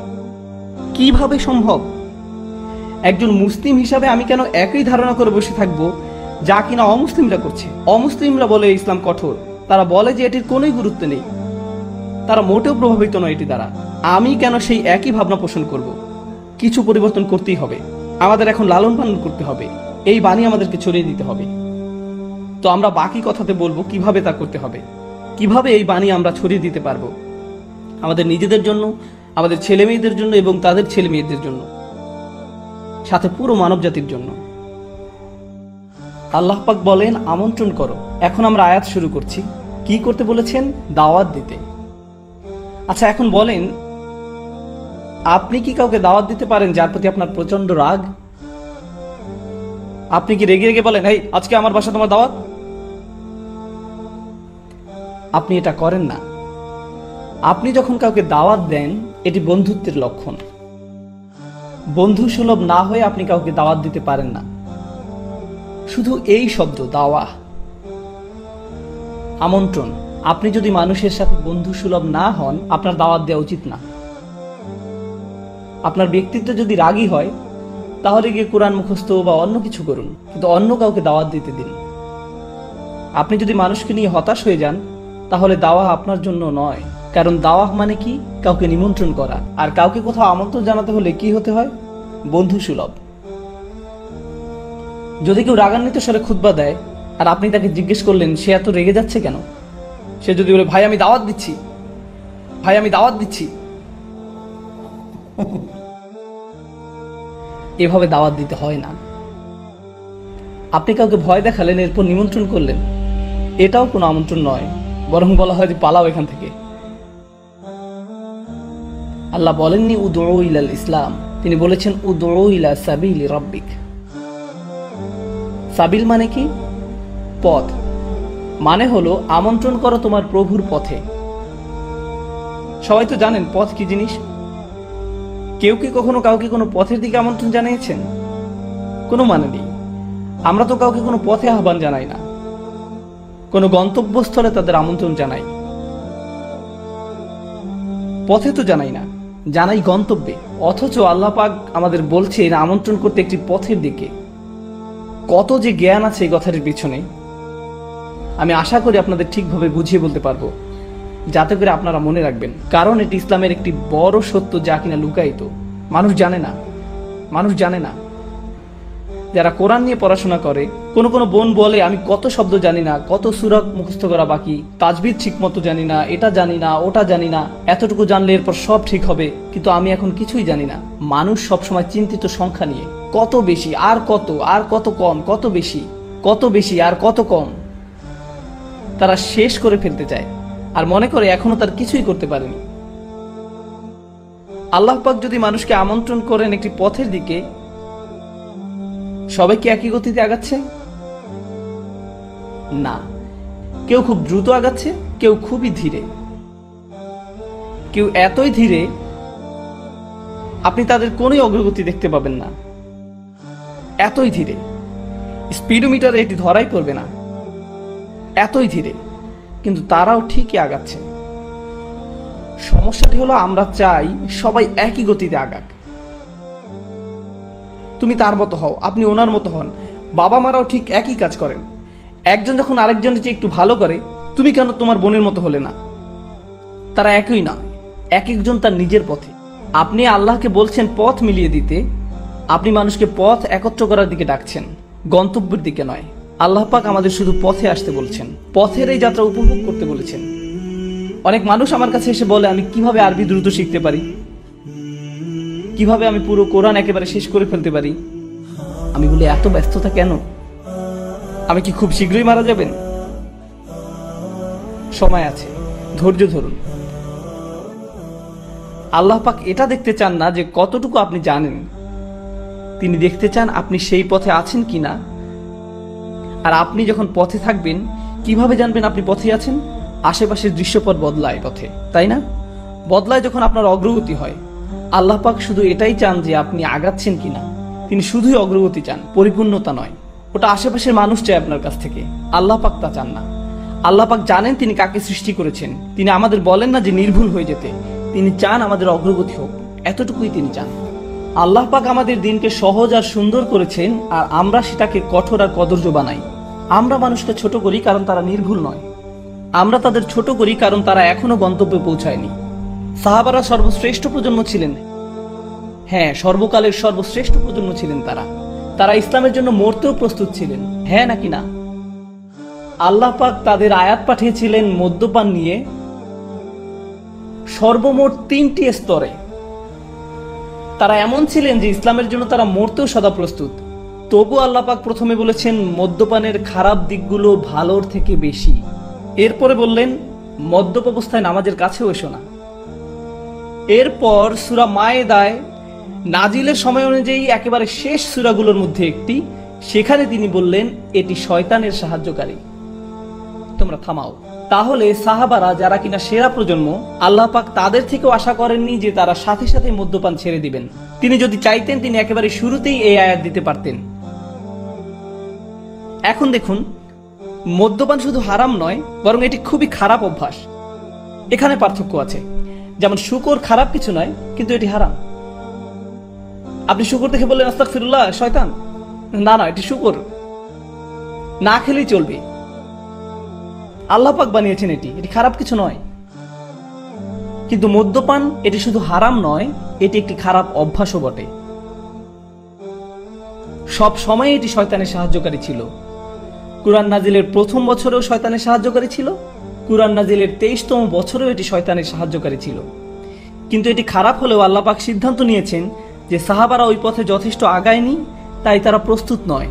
কিভাবে সম্ভব? একজন মুসলিম হিসাবে আমি কেন একই ধারণা করে বসে থাকবো যা কিনা অমুসলিমরা করছে? অমুসলিমরা বলে ইসলাম কঠোর, তারা বলে যে এটির কোনোই গুরুত্ব নেই। তারা মোটেও প্রভাবিত নয় এটি দ্বারা। আমি কেন সেই একই ভাবনা পোষণ করব? কিছু পরিবর্তন করতেই হবে। আমাদের এখন লালন পালন করতে হবে, এই বাণী আমাদেরকে ছড়িয়ে দিতে হবে। তো আমরা বাকি কথাতে বলবো কিভাবে তা করতে হবে, কিভাবে এই বাণী আমরা ছড়িয়ে দিতে পারবো আমাদের নিজেদের জন্য, আমাদের ছেলে মেয়েদের জন্য এবং তাদের ছেলে মেয়েদের জন্য, সাথে পুরো মানব জাতির জন্য। আল্লাহ পাক বলেন আমন্ত্রণ করো। এখন আমরা আয়াত শুরু করছি। কি করতে বলেছেন? দাওয়াত দিতে। আচ্ছা, এখন বলেন, আপনি কি কাউকে দাওয়াত দিতে পারেন যার প্রতি আপনার প্রচন্ড রাগ? আপনি কি রেগে রেগে বলেন, এই আজকে আমার বাসা তোমার দাওয়াত? আপনি এটা করেন না। আপনি যখন কাউকে দাওয়াত দেন, এটি বন্ধুত্বের লক্ষণ। বন্ধু সুলভ না হয়ে আপনি কাউকে দাওয়াত দিতে পারেন না। শুধু এই শব্দ দাওয়া, আমন্ত্রণ, আপনি যদি মানুষের সাথে বন্ধু সুলভ না হন, আপনার দাওয়াত দেওয়া উচিত না। আপনার ব্যক্তিত্ব যদি রাগী হয়, তাহলে গিয়ে কোরআন মুখস্থ বা অন্য কিছু করুন, কিন্তু অন্য কাউকে দাওয়াত দিতে দিন। আপনি যদি মানুষকে নিয়ে হতাশ হয়ে যান, তাহলে দাওয়া আপনার জন্য নয়। কারণ দাওয়া মানে কি? কাউকে নিমন্ত্রণ করা। আর কাউকে কোথাও আমন্ত্রণ জানাতে হলে কি হতে হয়? বন্ধু সুলভ। যদি কেউ রাগান্বিত স্বরে খুতবা দেয় আর আপনি তাকে জিজ্ঞেস করলেন সে এত রেগে যাচ্ছে কেন, সে যদি বলে, ভাই আমি দাওয়াত দিচ্ছি, ভাই আমি দাওয়াত দিচ্ছি, এভাবে দাওয়াত দিতে হয় না। আপনি কাউকে ভয় দেখালেন, এরপর নিমন্ত্রণ করলেন, এটাও কোনো আমন্ত্রণ নয়, বরং বলা হয় যে পালাও এখান থেকে। আল্লাহ বলেননি উদউ ইলাল ইসলাম, তিনি বলেছেন উদউ ইলা সাবিলি রাব্বিক। সাবিল মানে কি? পথ। মানে হলো আমন্ত্রণ করো তোমার প্রভুর পথে। সবাই তো জানেন পথ কি জিনিস। কেউ কি কখনো কাউকে কোনো পথের দিকে আমন্ত্রণ জানিয়েছেন? কোনো মানে নেই। আমরা তো কাউকে কোনো পথে আহ্বান জানাই না, কোনো গন্তব্যস্থলে তাদের আমন্ত্রণ জানাই। পথে তো জানাই না, জানাই গন্তব্যে। অথচ আল্লাহ পাক আমাদের বলছেন আমন্ত্রণ করতে একটি পথের দিকে। কত যে জ্ঞান আছে এই কথাটির পিছনে, আমি আশা করি আপনাদের ঠিকভাবে বুঝিয়ে বলতে পারবো, যাতে করে আপনারা মনে রাখবেন। কারণ এটি ইসলামের একটি বড় সত্য, যা কিনা লুকায়িত, মানুষ জানে না। মানুষ জানে না। যারা কোরআন নিয়ে পড়াশোনা করে, কোনো কোনো বোন বলে আমি কত শব্দ জানি না, কত সূরা মুখস্থ করা বাকি, তাজবিদ ঠিক মতো জানি না, এটা জানি না, ওটা জানি না, এতটুকু জানলে এরপর সব ঠিক হবে, কিন্তু আমি এখন কিছুই জানি না। মানুষ সবসময় চিন্তিত সংখ্যা নিয়ে, কত বেশি আর কত, আর কত কম, কত বেশি, কত বেশি আর কত কম। তারা শেষ করে ফেলতে চায় আর মনে করে এখনো তার কিছুই করতে পারেনি। আল্লাহ পাক যদি মানুষকে আমন্ত্রণ করেন একটি পথের দিকে, সবাই কি একই গতিতে আগাচ্ছে? না, কেউ খুব দ্রুত আগাচ্ছে, কেউ খুবই ধীরে, কেউ এতই ধীরে আপনি তাদের কোন অগ্রগতি দেখতে পাবেন না। এতই ধীরে, স্পিডোমিটারে এটি ধরাই পড়বে না, এতই ধীরে, কিন্তু তারাও ঠিকই আগাচ্ছে। সমস্যাটি হলো আমরা চাই সবাই একই গতিতে আগাক। তুমি তার মতো হও, আপনি ওনার মতো হন। বাবা মারাও ঠিক একই কাজ করেন। একজন যখন আরেকজনের চেয়ে একটু ভালো করে, তুমি কেন তোমার বোনের মতো হলে না? তারা একই না, এক একজন তার নিজের পথে। আপনি আল্লাহকে বলছেন পথ মিলিয়ে দিতে, আপনি মানুষকে পথ একত্র করার দিকে ডাকছেন, গন্তব্যের দিকে নয়। আল্লাহ পাক আমাদের শুধু পথে আসতে বলছেন, পথের এই যাত্রা উপভোগ করতে বলেছেন। অনেক মানুষ আমার কাছে এসে বলে আমি কিভাবে আরবি দ্রুত শিখতে পারি, কিভাবে আমি পুরো কোরআন একেবারে শেষ করে ফেলতে পারি। আমি বলি এত ব্যস্ততা কেন? আমি কি খুব শীঘ্রই মারা যাবেন? সময় আছে, ধৈর্য ধরুন। আল্লাহ পাক এটা দেখতে চান না যে কতটুকু আপনি জানেন, তিনি দেখতে চান আপনি সেই পথে আছেন কিনা। আর আপনি যখন পথে থাকবেন, কিভাবে জানবেন আপনি পথে আছেন? আশেপাশের দৃশ্যপট বদলায় পথে, তাই না? বদলায় যখন আপনার অগ্রগতি হয়। আল্লাহ পাক শুধু এটাই চান যে আপনি আগাচ্ছেন কিনা। তিনি শুধুই অগ্রগতি চান, পরিপূর্ণতা নয়। ওটা আশেপাশের মানুষ চায় আপনার কাছ থেকে, আল্লাহ পাক তা চান না। আল্লাহ পাক জানেন তিনি কাকে সৃষ্টি করেছেন। তিনি আমাদের বলেন না যে নির্ভুল হয়ে যেতে, তিনি চান আমাদের অগ্রগতি হোক, এতটুকুই তিনি চান। আল্লাহ পাক আমাদের দিনকে সহজ আর সুন্দর করেছেন, আর আমরা সেটাকে কঠোর আর কদর্য বানাই। আমরা মানুষকে ছোট করি কারণ তারা নির্ভুল নয়। আমরা তাদের ছোট করি কারণ তারা এখনো গন্তব্যে পৌঁছায়নি। সাহাবারা সর্বশ্রেষ্ঠ প্রজন্ম ছিলেন। হ্যাঁ, সর্বকালের সর্বশ্রেষ্ঠ প্রজন্ম ছিলেন তারা। তারা ইসলামের জন্য মরতেও প্রস্তুত ছিলেন। হ্যাঁ নাকি না? আল্লাহ পাক তাদের আয়াত পাঠিয়েছিলেন মদ্যপান নিয়ে সর্বমোট 3টি স্তরে। তারা এমন ছিলেন যে ইসলামের জন্য তারা মরতেও সদা প্রস্তুত। তবু আল্লাহ পাক প্রথমে বলেছেন মদ্যপানের খারাপ দিকগুলো ভালোর থেকে বেশি। এরপরে বললেন মদ্যপ অবস্থায় নামাজের কাছেও এসো না। এরপর সূরা মায়েদায় নাজিলের সময় অনুযায়ী একেবারে শেষ সূরাগুলোর মধ্যে একটি, সেখানে তিনি বললেন এটি শয়তানের সাহায্যকারী, তোমরা থামাও। তাহলে সাহাবারা যারা কিনা সেরা প্রজন্ম, আল্লাহ পাক তাদের থেকেও আশা করেননি যে তারা সাথে সাথে মদ্যপান ছেড়ে দিবেন। তিনি যদি চাইতেন তিনি একেবারে শুরুতেই এই আয়াত দিতে পারতেন। এখন দেখুন, মদ্যপান শুধু হারাম নয়, বরং এটি খুবই খারাপ অভ্যাস। এখানে পার্থক্য আছে। যেমন শুকর খারাপ কিছু নয়, কিন্তু এটি হারাম। আপনি শুকর দেখে বললেন আস্তাগফিরুল্লাহ, শয়তান। না না, এটি শুকর, না খেলেই চলবে। আল্লাহ পাক বানিয়েছেন এটি খারাপ কিছু নয়। কিন্তু মদ্যপান এটি শুধু হারাম নয়, এটি একটি খারাপ অভ্যাসও বটে। সব সময় এটি শয়তানের সাহায্যকারী ছিল। কুরআন নাজিলের প্রথম বছরেও শয়তানের সাহায্যকারী ছিল, কুরআন নাজিলের 23তম বছরেও এটি শয়তানের সাহায্যকারী ছিল। কিন্তু এটি খারাপ হলেও আল্লাহ পাক সিদ্ধান্ত নিয়েছেন যে সাহাবারা ওই পথে যথেষ্ট আগায়নি, তাই তারা প্রস্তুত নয়,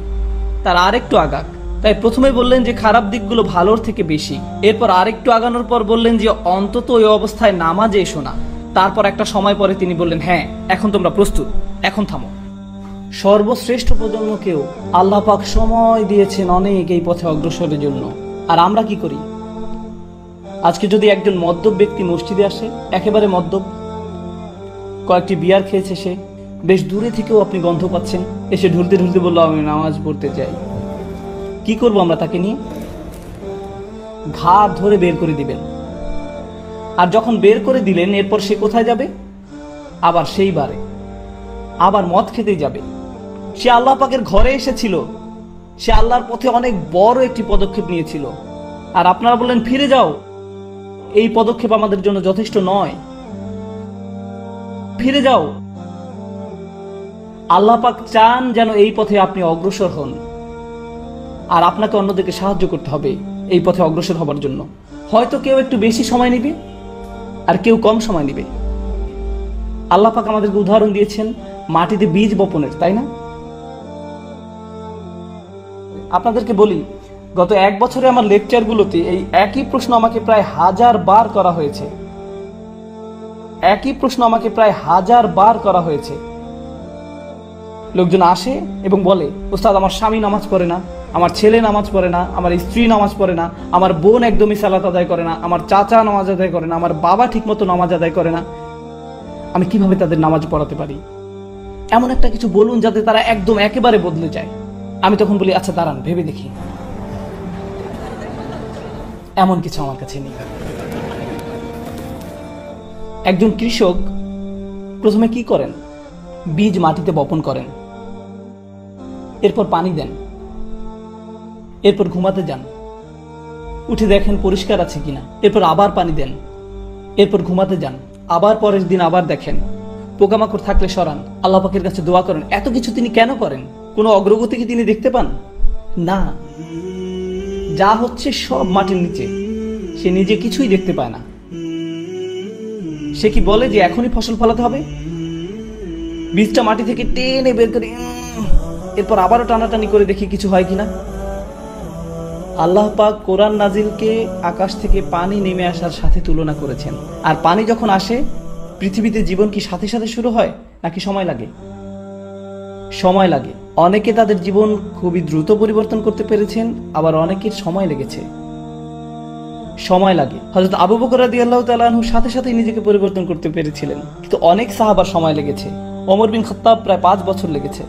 তারা আরেকটু আগাক। তাই প্রথমে বললেন যে খারাপ দিকগুলো ভালোর থেকে বেশি। এরপর আরেকটু আগানোর পর বললেন যে অন্তত ওই অবস্থায় নামাজে এসো না। তারপর একটা সময় পরে তিনি বললেন হ্যাঁ, এখন তোমরা প্রস্তুত, এখন থামো। সর্বশ্রেষ্ঠ প্রজন্মকেও আল্লাহ পাক সময় দিয়েছেন অনেক এই পথে অগ্রসরের জন্য। আর আমরা কি করি? আজকে যদি একজন মদ্যপ ব্যক্তি মসজিদে আসে, একেবারে মদ্যপ, কয়েকটি বিয়ার খেয়েছে সে, বেশ দূরে থেকেও আপনি গন্ধ পাচ্ছেন, এসে ঢুলতে ঢুলতে বললো আমি নামাজ পড়তে চাই, কি করবো আমরা তাকে নিয়ে? ঘাট ধরে বের করে দিবেন। আর যখন বের করে দিলেন, এরপর সে কোথায় যাবে? আবার সেই বারে আবার মদ খেতেই যাবে। সে আল্লাহ পাকের ঘরে এসেছিল, সে আল্লাহর পথে অনেক বড় একটি পদক্ষেপ নিয়েছিল, আর আপনারা বললেন ফিরে যাও। এই পদক্ষেপ আমাদের জন্য যথেষ্ট নয়, ফিরে যাও। আল্লাহ পাক চান যেন এই পথে আপনি অগ্রসর হন, আর আপনাকে অন্যদেরকে সাহায্য করতে হবে এই পথে অগ্রসর হবার জন্য। হয়তো কেউ একটু বেশি সময় নেবে আর কেউ কম সময় নেবে। আল্লাহ পাক আমাদেরকে উদাহরণ দিয়েছেন মাটিতে বীজ বপনের, তাই না? আপনাদেরকে বলি, গত 1 বছরে আমার লেকচারগুলোতে এই একই প্রশ্ন আমাকে প্রায় 1000 বার করা হয়েছে। একই প্রশ্ন আমাকে প্রায় 1000 বার করা হয়েছে। লোকজন আসে এবং বলে ওস্তাদ আমার স্বামী নামাজ পড়ে না, আমার ছেলে নামাজ পড়ে না, আমার স্ত্রী নামাজ পড়ে না, আমার বোন একদমই সালাত আদায় করে না, আমার চাচা নামাজ আদায় করে না, আমার বাবা ঠিকমতো নামাজ আদায় করে না, আমি কিভাবে তাদের নামাজ পড়াতে পারি? এমন একটা কিছু বলুন যাতে তারা একদম একেবারে বদলে যায়। আমি তখন বলি আচ্ছা দাঁড়ান, ভেবে দেখি। এমন কিছু আমার কাছে নেই। একজন কৃষক প্রথমে কি করেন? বীজ মাটিতে বপন করেন, এরপর পানি দেন, এরপর ঘুমাতে যান, উঠে দেখেন পরিষ্কার আছে কিনা, এরপর আবার পানি দেন, এরপর ঘুমাতে যান, আবার পরের দিন আবার দেখেন, পোকামাকড় থাকলে সরান, আল্লাহ পাকের কাছে দোয়া করেন। এত কিছু তিনি কেন করেন? কোনো অগ্রগতি কি তিনি দেখতে পান? না, যা হচ্ছে সব মাটির নিচে, সে নিজে কিছুই দেখতে পায় না। সে কি বলে যে এখনই ফসল ফলাতে হবে? বীজটা মাটি থেকে টেনে বের করে এরপর আবারও টানাটানি করে দেখি কিছু হয় কিনা। আল্লাহ পাক কোরআন নাজিলকে আকাশ থেকে পানি নেমে আসার সাথে তুলনা করেছেন। আর পানি যখন আসে, পৃথিবীতে জীবন কি সাথে সাথে শুরু হয় নাকি সময় লাগে? সময় লাগে। অনেকে তাদের জীবন খুবই দ্রুত পরিবর্তন করতে পেরেছেন, আবার অনেকের সময় লেগেছে। সময় লাগে। হযরত আবু বকর রাদিয়াল্লাহু তাআলা আনহু সাথে সাথে নিজেকে পরিবর্তন করতে পেরেছিলেন, কিন্তু অনেক সাহাবার সময় লেগেছে। ওমর বিন খাত্তাব প্রায় 5 বছর লেগেছে।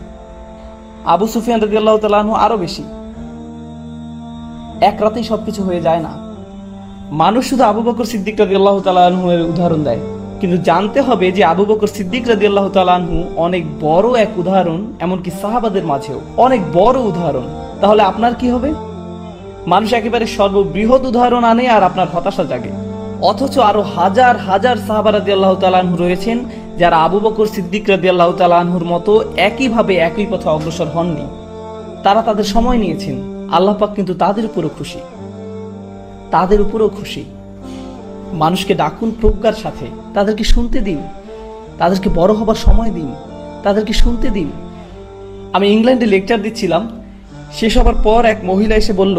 আবু সুফিয়ান রাদিয়াল্লাহু তাআলা আনহু আরো বেশি। এক রাতেই সবকিছু হয়ে যায় না। মানুষ শুধু আবু বকর সিদ্দিক রাদিয়াল্লাহু তাআলা আনহু এর উদাহরণ দেয়, কিন্তু জানতে হবে যে আবু বকর সিদ্দিক রাদিয়াল্লাহু তাআলা আনহু অনেক বড় এক উদাহরণ, এমনকি সাহাবাদের মাঝেও অনেক বড় উদাহরণ। তাহলে আপনার কি হবে? মানুষ একেবারে সর্ববৃহৎ উদাহরণ আনে আর আপনার হতাশা জাগে। অথচ আরো হাজার হাজার সাহাবা রাদিয়াল্লাহু তাআলা আনহু রয়েছেন যারা আবু বকর সিদ্দিক রাদিয়াল্লাহু তাআলা আনহুর মতো একইভাবে একই পথে অগ্রসর হননি। তারা তাদের সময় নিয়েছেন। আল্লাহ পাক কিন্তু তাদের উপরও খুশি, তাদের উপরও খুশি। মানুষকে ডাকুন প্রজ্ঞার সাথে, তাদেরকে শুনতে দিন, তাদেরকে বড় হবার সময় দিন, তাদেরকে শুনতে দিন। আমি ইংল্যান্ডে লেকচার দিচ্ছিলাম, শেষ হবার পর এক মহিলা এসে বলল,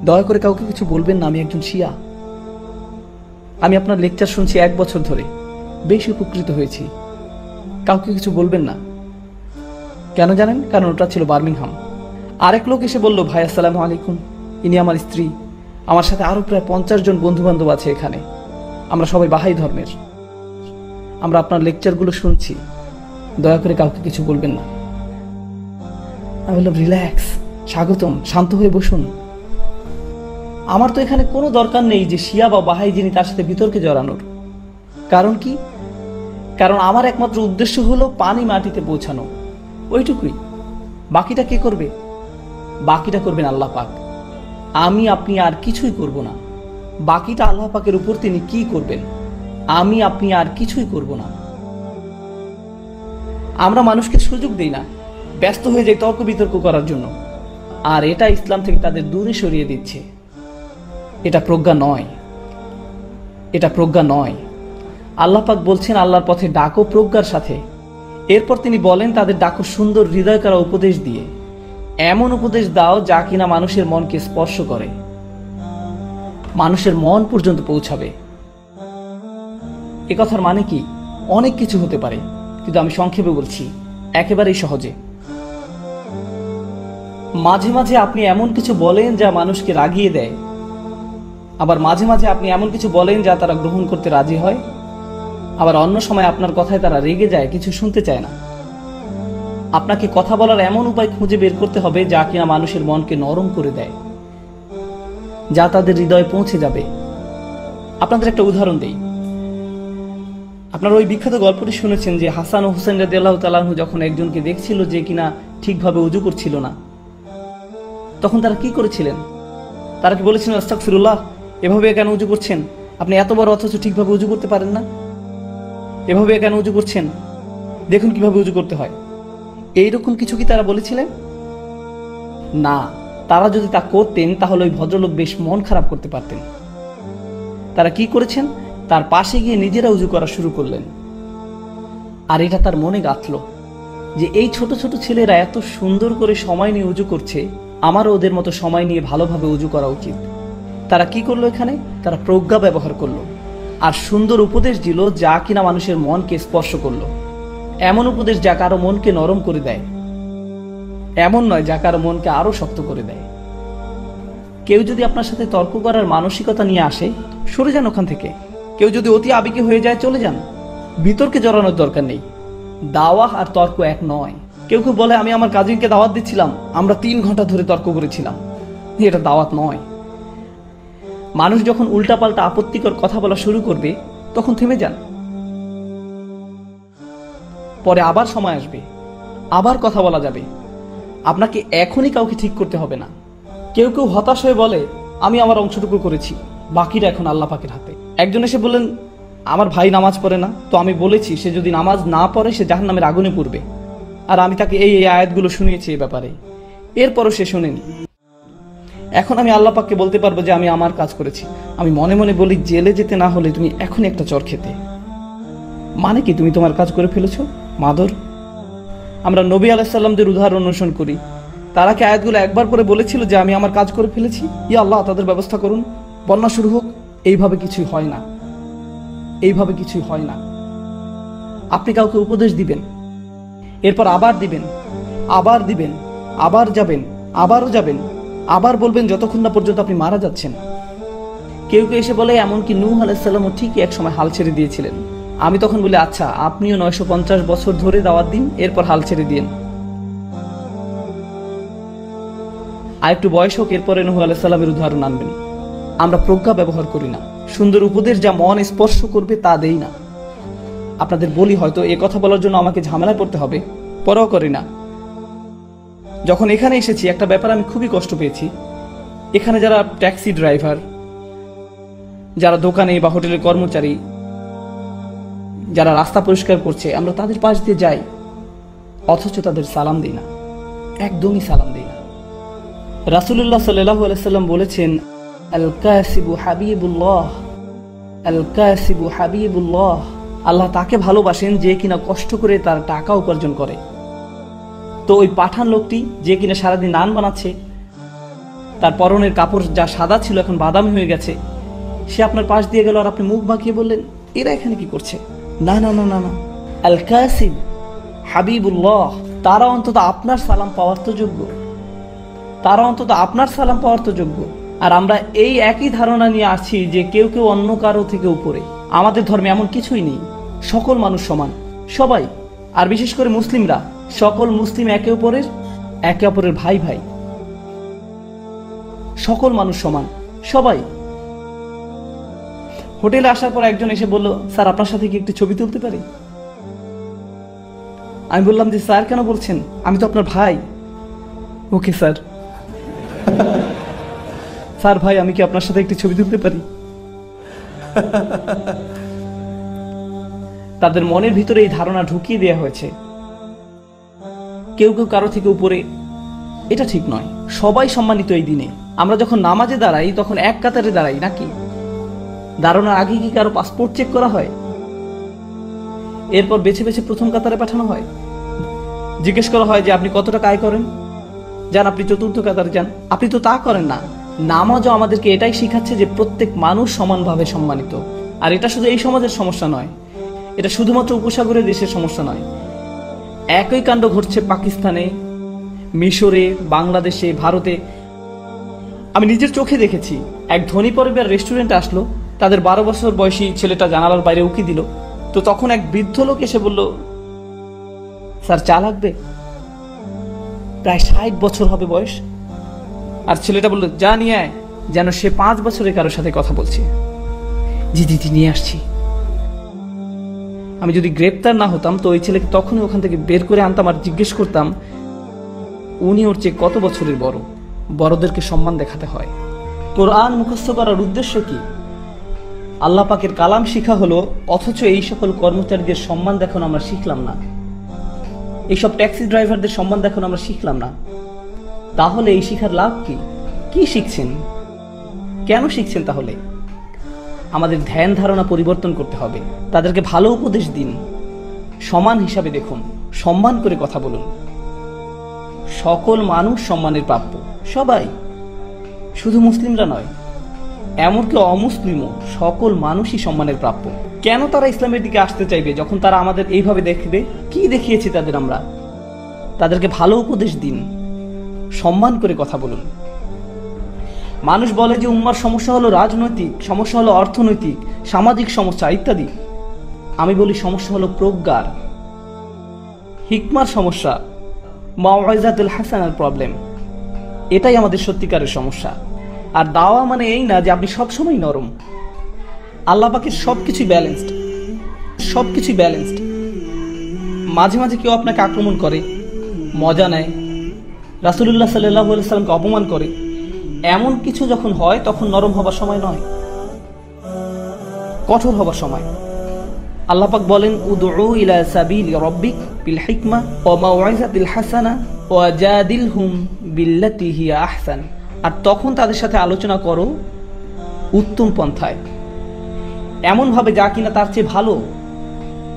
দয়া করে কাউকে কিছু বলবেন না, আমি একজন শিয়া। আমি আপনার লেকচার শুনছি 1 বছর ধরে, বেশ উপকৃত হয়েছি, কাউকে কিছু বলবেন না। কেন জানেন? কারণ ওটা ছিল বার্মিংহাম। আরেক লোক এসে বলল, ভাই আসসালামু আলাইকুম, ইনি আমার স্ত্রী, আমার সাথে আরো প্রায় 50 জন বন্ধু বান্ধব আছে এখানে, আমরা সবাই বাহাই ধর্মের, আমরা আপনার লেকচারগুলো শুনছি, দয়া করে কাউকে কিছু বলবেন না। আমি বললাম, রিল্যাক্স, স্বাগতম, শান্ত হয়ে বসুন। আমার তো এখানে কোনো দরকার নেই যে শিয়া বা বাহাই যিনি তার সাথে বিতর্কে জড়ানোর। কারণ কি? কারণ আমার একমাত্র উদ্দেশ্য হলো পানি মাটিতে পৌঁছানো, ওইটুকুই। বাকিটা কে করবে? বাকিটা করবেন আল্লাহ পাক। আমি আপনি আর কিছুই করব না। বাকিটা আল্লাহ পাকের উপর তিনি কি করবেন, আমি আপনি আর কিছুই করব না। আমরা মানুষকে সুযোগ দেই না, ব্যস্ত হয়ে যাই তর্ক বিতর্ক করার জন্য, আর এটা ইসলাম থেকে তাদের দূরে সরিয়ে দিচ্ছে। এটা প্রজ্ঞা নয়, এটা প্রজ্ঞা নয়। আল্লাহ পাক বলছেন, আল্লাহর পথে ডাকো প্রজ্ঞার সাথে। এরপর তিনি বলেন, তাদের ডাকো সুন্দর হৃদয় করা উপদেশ দিয়ে। এমন উপদেশ দাও যা কিনা মানুষের মনকে স্পর্শ করে, মানুষের মন পর্যন্ত পৌঁছাবে। এ কথার মানে কি? অনেক কিছু হতে পারে, কিন্তু আমি সংক্ষেপে বলছি, একেবারেই সহজে। মাঝে মাঝে আপনি এমন কিছু বলেন যা মানুষকে রাগিয়ে দেয়, আবার মাঝে মাঝে আপনি এমন কিছু বলেন যা তারা গ্রহণ করতে রাজি হয়, আবার অন্য সময় আপনার কথায় তারা রেগে যায়, কিছু শুনতে চায় না। আপনাকে কথা বলার এমন উপায় খুঁজে বের করতে হবে যা কিনা মানুষের মনকে নরম করে দেয়, যা তাদের হৃদয়ে পৌঁছে যাবে। আপনাদের একটা উদাহরণ দেই। আপনারা ওই বিখ্যাত গল্পটি শুনেছেন যে হাসান ও হুসেন রাদিয়াল্লাহু তাআলা আনহু যখন একজনকে দেখছিল যে কিনা ঠিকভাবে উজু করছিল না, তখন তারা কি করেছিলেন? তারা কি বলেছিলেন, আস্তাগফিরুল্লাহ, এভাবে কেন উজু করছেন? আপনি এত বড় অথচ ঠিকভাবে উজু করতে পারেন না, এভাবে কেন উজু করছেন? দেখুন কিভাবে উজু করতে হয়। এইরকম কিছু কি তারা বলেছিলেন? না। তারা যদি তা করতেন তাহলে ওই ভদ্রলোক বেশ মন খারাপ করতে পারতেন। তারা কি করেছেন? তার পাশে গিয়ে নিজেরা উজু করা শুরু করলেন। আর এটা তার মনে গাঁথল যে এই ছোট ছোট ছেলেরা এত সুন্দর করে সময় নিয়ে উজু করছে, আমারও ওদের মতো সময় নিয়ে ভালোভাবে উজু করা উচিত। তারা কি করলো? এখানে তারা প্রজ্ঞা ব্যবহার করলো আর সুন্দর উপদেশ দিল যা কিনা মানুষের মনকে স্পর্শ করলো। এমন উপদেশ যা কারো মনকে নরম করে দেয়, এমন নয় যা কারো মনকে আরো শক্ত করে দেয়। কেউ যদি আপনার সাথে তর্ক করার মানসিকতা নিয়ে আসে, সরে যান ওখান থেকে। কেউ যদি অতি আবেগী হয়ে যায়, চলে যান। বিতর্কে জড়ানোর দরকার নেই। দাওয়াহ আর তর্ক এক নয়। কেউ কেউ বলে, আমি আমার কাজিনকে দাওয়াত দিচ্ছিলাম, আমরা 3 ঘন্টা ধরে তর্ক করেছিলাম। এটা দাওয়াত নয়। মানুষ যখন উল্টাপাল্টা আপত্তিকর কথা বলা শুরু করবে, তখন থেমে যান। পরে আবার সময় আসবে, আবার কথা বলা যাবে। আপনাকে এখনই কাউকে ঠিক করতে হবে না। কেউ কেউ হতাশ হয়ে বলে, আমি আমার অংশটুকু করেছি, বাকিটা এখন আল্লাহ পাকের হাতে। একজন এসে বললেন, আমার ভাই নামাজ পড়ে না, তো আমি বলেছি সে যদি নামাজ না পড়ে সে জাহান্নামের আগুনে পড়বে। আর আমি তাকে এই আয়াতগুলো শুনিয়েছি এ ব্যাপারে, এরপরও সে শোনেনি। এখন আমি আল্লাহ পাককে বলতে পারবো যে আমি আমার কাজ করেছি। আমি মনে মনে বলি, জেলে যেতে না হলে তুমি এখনই একটা চর খেতে। মানে কি? তুমি তোমার কাজ করে ফেলেছো, মাদর। আমরা নবী আলাইহিস সালামদের উদাহরণ অনুসরণ করি। তারা কি আয়াতগুলো একবার করে বলেছিল যে আমি আমার কাজ করে ফেলেছি, ইয়া আল্লাহ তাদের ব্যবস্থা করুন, বন্যা শুরু হোক? এইভাবে কিছুই হয় না, এইভাবে কিছুই হয় না। আপনি কাউকে উপদেশ দিবেন, এরপর আবার দিবেন, আবার দিবেন, আবার যাবেন, আবারও যাবেন, আবার বলবেন, যতক্ষণ না পর্যন্ত আপনি মারা যাচ্ছেন। কেউ কেউ এসে বলে, এমনকি নূহ আলাইহিস সালামও ঠিকই এক সময় হাল ছেড়ে দিয়েছিলেন। আমি তখন বলি, আচ্ছা আপনিও 950 বছর ধরে দাওয়াত দিন, এরপর হাল ছেড়ে দিন। আর একটু বয়স হোক, এরপরে নূহ আলাইহিস সালামের উদাহরণ আনবেন। আমরা প্রজ্ঞা ব্যবহার করি না, সুন্দর উপদেশ যা মন স্পর্শ করবে তা দেই না। আপনাদের বলি, হয়তো এ কথা বলার জন্য আমাকে ঝামেলায় পড়তে হবে, পরোয়া করি না। যখন এখানে এসেছি একটা ব্যাপার আমি খুবই কষ্ট পেয়েছি। এখানে যারা ট্যাক্সি ড্রাইভার, যারা দোকানে বা হোটেলের কর্মচারী, যারা রাস্তা পরিষ্কার করছে, আমরা তাদের পাশ দিয়ে যাই, অথচ তাদের সালাম দিই না, একদমই সালাম দিই না। রাসূলুল্লাহ সাল্লাল্লাহু আলাইহি সাল্লাম বলেছেন, আল কাসিবু হাবিবুল্লাহ, আল কাসিবু হাবিবুল্লাহ, আল্লাহ তাকে ভালোবাসেন যে কিনা কষ্ট করে তার টাকা উপার্জন করে। তো ওই পাঠান লোকটি যে কিনা সারাদিন নান বানাচ্ছে, তার পরনের কাপড় যা সাদা ছিল এখন বাদামি হয়ে গেছে, সে আপনার পাশ দিয়ে গেল আর আপনি মুখ বাঁকিয়ে বললেন এরা এখানে কি করছে? না না না না না, আল কাসিব হাবিবুল্লাহ, তারা অন্তত আপনার সালাম পাওয়ার তো যোগ্য, তারা অন্তত আপনার সালাম পাওয়ার তো যোগ্য। আর আমরা এই একই ধারণা নিয়ে আসছি যে কেউ কেউ অন্য কারো থেকে উপরে। আমাদের ধর্মে এমন কিছুই নেই, সকল মানুষ সমান, সবাই। আর বিশেষ করে মুসলিমরা, সকল মুসলিম একে অপরের ভাই ভাই, সকল মানুষ সমান, সবাই। হোটেলে আসার পর একজন এসে বলল, স্যার আপনার সাথে কি একটু ছবি তুলতে পারি? আমি বললাম যে স্যার কেন বলছেন, আমি তো আপনার ভাই। Okay sir. স্যার ভাই আমি কি আপনার সাথে একটি ছবি তুলতে পারি? তাদের মনের ভিতরে এই ধারণা ঢুকিয়ে দেওয়া হয়েছে কেউ কেউ কারো থেকে উপরে। এটা ঠিক নয়, সবাই সম্মানিত এই দিনে। আমরা যখন নামাজে দাঁড়াই তখন এক কাতারে দাঁড়াই নাকি? দাঁড়ানোর আগে কি কারো পাসপোর্ট চেক করা হয়? এরপর বেছে বেছে প্রথম কাতারে পাঠানো হয়, জিজ্ঞেস করা হয় যে আপনি কত টাকা আয় করেন, যান আপনি চতুর্থ কাতারে যান। আপনি তো তা করেন না। নামাজও আমাদেরকে এটাই শিখাচ্ছে যে প্রত্যেক মানুষ সমানভাবে সম্মানিত। আর এটা শুধু এই সমাজের সমস্যা নয়, এটা শুধুমাত্র উপসাগরের দেশের সমস্যা নয়। একই কাণ্ড ঘটছে পাকিস্তানে, মিশরে, বাংলাদেশে, ভারতে। আমি নিজের চোখে দেখেছি, এক ধনী পরিবার রেস্টুরেন্টে আসলো, তাদের 12 বছর বয়সী ছেলেটা জানালার বাইরে উকি দিল। তো তখন এক বৃদ্ধ লোক এসে বলল, স্যার চা লাগবে? প্রায় 60 বছর হবে বয়স। আর ছেলেটা বলল, যা নিয়ে আয়, যেন সে 5 বছরের কারোর সাথে কথা বলছে। জি দিদি নিয়ে আসছি। আমি যদি গ্রেপ্তার না হতাম তো ওই ছেলেকে তখনই ওখান থেকে বের করে আনতাম আর জিজ্ঞেস করতাম উনি ওর চেয়ে কত বছরের বড়। বড়দেরকে সম্মান দেখাতে হয়। কোরআন মুখস্থ করার উদ্দেশ্য কি? আল্লাহ পাকের কালাম শিখা হলো, অথচ এই সকল কর্মচারীদের সম্মান দেখানো আমরা শিখলাম না, এইসব ট্যাক্সি ড্রাইভারদের সম্মান দেখানো আমরা শিখলাম না। তাহলে এই শিখার লাভ কি? কি শিখছেন? কেন শিখছেন? তাহলে আমাদের ধ্যান ধারণা পরিবর্তন করতে হবে। তাদেরকে ভালো উপদেশ দিন, সমান হিসাবে দেখুন, সম্মান করে কথা বলুন। সকল মানুষ সম্মানের প্রাপ্য, সবাই, শুধু মুসলিমরা নয়, এমনকি অমুসলিমও, সকল মানুষই সম্মানের প্রাপ্য। কেন তারা ইসলামের দিকে আসতে চাইবে যখন তারা আমাদের এইভাবে দেখবে? কি দেখিয়েছি তাদের আমরা? তাদেরকে ভালো উপদেশ দিন, সম্মান করে কথা বলুন। মানুষ বলে যে উম্মার সমস্যা হলো রাজনৈতিক, সমস্যা হলো অর্থনৈতিক, সামাজিক সমস্যা ইত্যাদি। আমি বলি সমস্যা হলো প্রজ্ঞার, হিকমার সমস্যা, মাওয়াইজাতুল হাসানার প্রবলেম। এটাই আমাদের সত্যিকারের সমস্যা। আর দাওয়া মানে এই না যে আপনি সবসময় নরম। আল্লাহ পাকের সবকিছুই ব্যালেন্সড, সবকিছুই ব্যালেন্সড। মাঝে মাঝে কেউ আপনাকে আক্রমণ করে, মজা নেয়, রাসূলুল্লাহ সাল্লাল্লাহু আলাইহি সাল্লামকে অপমান করে, এমন কিছু যখন হয় তখন নরম হবার সময় নয়, কঠোর হবার সময়। আল্লাহ পাক বলেন, উদউ ইলা সাবিলি রাব্বিক বিল হিকমা ওয়া মাউইযাতিল হাসানা ওয়া জাদিলহুম বিল্লাতি হিয়া আহসান। আর তখন তাদের সাথে আলোচনা করো উত্তম পন্থায়, এমন ভাবে যা কিনা তার চেয়ে ভালো।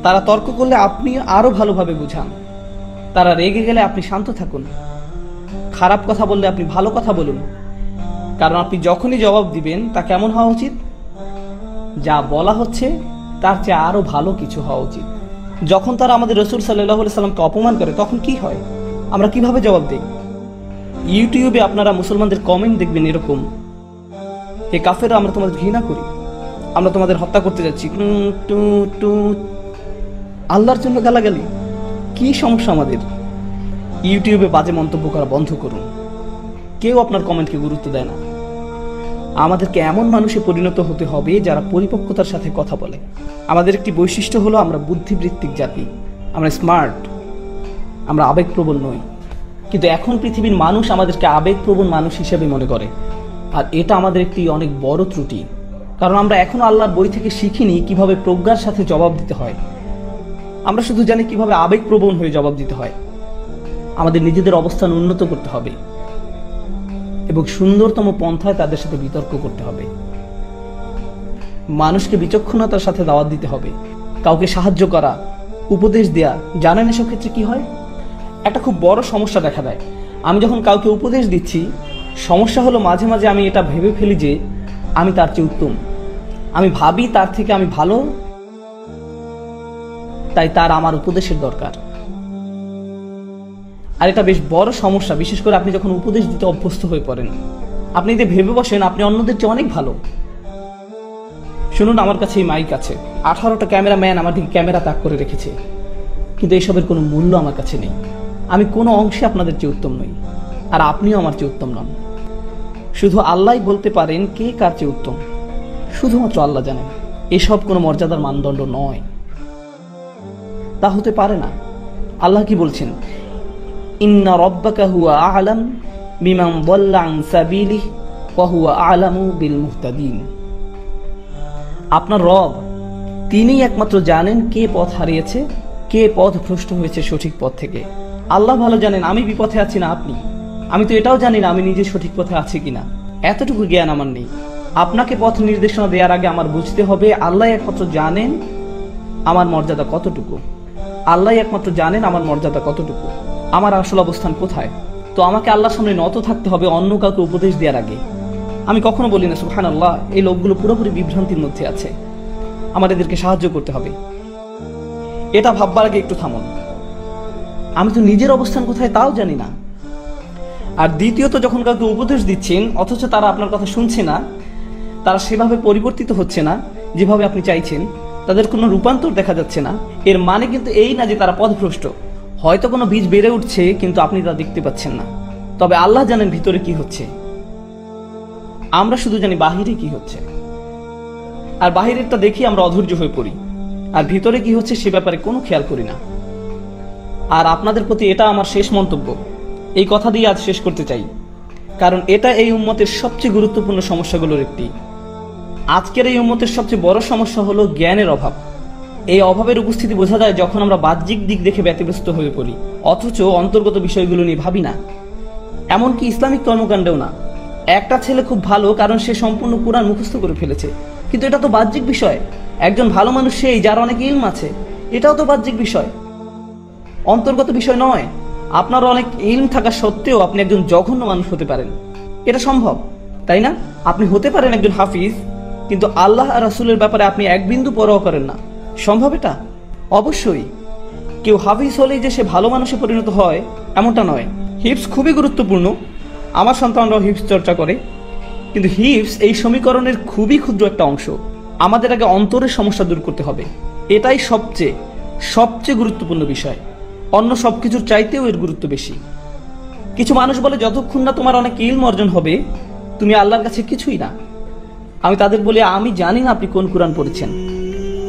তারা তর্ক করলে আপনি আরো ভালোভাবে বুঝান, তারা রেগে গেলে আপনি শান্ত থাকুন, খারাপ কথা বললে আপনি ভালো কথা বলুন। কারণ আপনি যখনই জবাব দিবেন তা কেমন হওয়া উচিত? যা বলা হচ্ছে তার চেয়ে আরো ভালো কিছু হওয়া উচিত। যখন তারা আমাদের রাসূল সাল্লাল্লাহু আলাইহি সাল্লামকে অপমান করে তখন কি হয়? আমরা কিভাবে জবাব দিই? ইউটিউবে আপনারা মুসলমানদের কমেন্ট দেখবেন এরকম, এ কাফেররা, আমরা তোমাদের ঘৃণা করি, আমরা তোমাদের হত্যা করতে যাচ্ছি, আল্লাহর জন্য গালাগালি। কি সমস্যা আমাদের? ইউটিউবে বাজে মন্তব্য করা বন্ধ করুন। কেউ আপনার কমেন্টকে গুরুত্ব দেয় না। আমাদেরকে এমন মানুষে পরিণত হতে হবে যারা পরিপক্কতার সাথে কথা বলে। আমাদের একটি বৈশিষ্ট্য হলো আমরা বুদ্ধিবৃত্তিক জাতি, আমরা স্মার্ট, আমরা আবেগপ্রবণ নই। কিন্তু এখন পৃথিবীর মানুষ আমাদেরকে আবেগপ্রবণ মানুষ হিসেবে মনে করে। আর এটা আমাদের একটি অনেক বড় ত্রুটি, কারণ আমরা এখনো আল্লাহর বই থেকে শিখিনি কিভাবে প্রজ্ঞার সাথে জবাব দিতে হয়। আমরা শুধু জানি কিভাবে আবেগপ্রবণ হয়ে জবাব দিতে হয়। আমাদের নিজেদের অবস্থান উন্নত করতে হবে এবং সুন্দরতম পন্থায় তাদের সাথে বিতর্ক করতে হবে। মানুষকে বিচক্ষণতার সাথে দাওয়াত দিতে হবে, কাউকে সাহায্য করা, উপদেশ দেয়া। জানেন এসব ক্ষেত্রে কি হয়? একটা খুব বড় সমস্যা দেখা দেয়। আমি যখন কাউকে উপদেশ দিচ্ছি, সমস্যা হলো মাঝে মাঝে আমি এটা ভেবে ফেলি যে আমি তার চেয়ে উত্তম, আমি ভাবি তার থেকে আমি ভালো, তাই তার আমার উপদেশের দরকার। আর এটা বেশ বড় সমস্যা, বিশেষ করে আপনি যখন উপদেশ দিতে অভ্যস্ত হয়ে পড়েন। আপনি যদি ভেবে বসেন আপনি অন্যদের চেয়ে অনেক ভালো। শুনুন, আমার কাছে এই মাইক আছে, 18টা ক্যামেরাম্যান আমার দিকে ক্যামেরা তাক করে রেখেছে, কিন্তু এইসবের কোনো মূল্য আমার কাছে নেই। আমি কোনো অংশে আপনাদের চেয়ে উত্তম নই, আর আপনিও আমার চেয়ে উত্তম নন। শুধু আল্লাহই বলতে পারেন কে কার চেয়ে উত্তম, শুধুমাত্র আল্লাহ জানেন। এসব কোনো মর্যাদার মানদণ্ড নয়, তা হতে পারে না। আল্লাহ কি বলছেন? ইন্না রাব্বাকা হুয়া আ'লাম বিমান দাল্লা আন সাবিলিহি ওয়া হুয়া আ'লামু বিল মুহতাদিন। আপনার রব, তিনিই একমাত্র জানেন কে পথ হারিয়েছে, কে পথ ভ্রষ্ট হয়েছে সঠিক পথ থেকে। আল্লাহ ভালো জানেন আমি বিপথে আছি না আপনি। আমি তো এটাও জানি না আমি নিজে সঠিক পথে আছি কিনা, এতটুকু জ্ঞান আমার নেই। আপনাকে পথ নির্দেশনা দেওয়ার আগে আমার বুঝতে হবে আল্লাহ একমাত্র জানেন আমার মর্যাদা কতটুকু। আল্লাহ একমাত্র জানেন আমার মর্যাদা কতটুকু, আমার আসল অবস্থান কোথায়। তো আমাকে আল্লাহর সামনে নত থাকতে হবে অন্য কাউকে উপদেশ দেওয়ার আগে। আমি কখনো বলি না সুবহানাল্লাহ, এই লোকগুলো পুরোপুরি বিভ্রান্তির মধ্যে আছে, আমার এদেরকে সাহায্য করতে হবে। এটা ভাববার আগে একটু থামুন, আমি তো নিজের অবস্থান কোথায় তাও জানি না। আর দ্বিতীয়ত, যখন কাউকে উপদেশ দিচ্ছেন অথচ তারা আপনার কথা শুনছে না, তারা সেভাবে পরিবর্তিত হচ্ছে না যেভাবে আপনি চাইছেন, তাদের কোনো রূপান্তর দেখা যাচ্ছে না, এর মানে কিন্তু এই না যে তারা পথভ্রষ্ট। হয়তো কোনো বীজ বেড়ে উঠছে কিন্তু আপনি তা দেখতে পাচ্ছেন না। তবে আল্লাহ জানেন ভিতরে কি হচ্ছে, আমরা শুধু জানি বাহিরে কি হচ্ছে। আর বাহিরেরটা দেখি আমরা অধৈর্য হয়ে পড়ি, আর ভিতরে কি হচ্ছে সে ব্যাপারে কোনো খেয়াল করি না। আর আপনাদের প্রতি এটা আমার শেষ মন্তব্য, এই কথা দিয়ে আজ শেষ করতে চাই, কারণ এটা এই উম্মতের সবচেয়ে গুরুত্বপূর্ণ সমস্যাগুলোর একটি। আজকের এই উম্মতের সবচেয়ে বড় সমস্যা হলো জ্ঞানের অভাব। এই অভাবের উপস্থিতি বোঝা যায় যখন আমরা বাহ্যিক দিক দেখে ব্যতিব্যস্ত হয়ে পড়ি, অথচ অন্তর্গত বিষয়গুলো নিয়ে ভাবি না। এমনকি ইসলামিক কর্মকাণ্ডেও না। একটা ছেলে খুব ভালো কারণ সে সম্পূর্ণ কুরআন মুখস্থ করে ফেলেছে, কিন্তু এটা তো বাহ্যিক বিষয়। একজন ভালো মানুষ সেই যার অনেক ইলম আছে, এটাও তো বাহ্যিক বিষয়, অন্তর্গত বিষয় নয়। আপনার অনেক ইলম থাকা সত্ত্বেও আপনি একজন জঘন্য মানুষ হতে পারেন, এটা সম্ভব, তাই না? আপনি হতে পারেন একজন হাফিজ, কিন্তু আল্লাহ আর রাসূলের ব্যাপারে আপনি এক বিন্দু পরোয়া করেন না। সম্ভব এটা? অবশ্যই। কেউ হাফিজ হলেই যে সে ভালো মানুষে পরিণত হয় এমনটা নয়। হিফজ খুবই গুরুত্বপূর্ণ, আমার সন্তানরাও হিফজ চর্চা করে, কিন্তু হিফজ এই সমীকরণের খুবই ক্ষুদ্র একটা অংশ। আমাদের আগে অন্তরের সমস্যা দূর করতে হবে, এটাই সবচেয়ে গুরুত্বপূর্ণ বিষয়। অন্য সবকিছুর চাইতেও এর গুরুত্ব বেশি। কিছু মানুষ বলে যতক্ষণ না তোমার অনেক ইলম অর্জন হবে তুমি আল্লাহর কাছে কিছুই না। আমি তাদের বলি আমি জানি না আপনি কোন কুরআন পড়েছেন,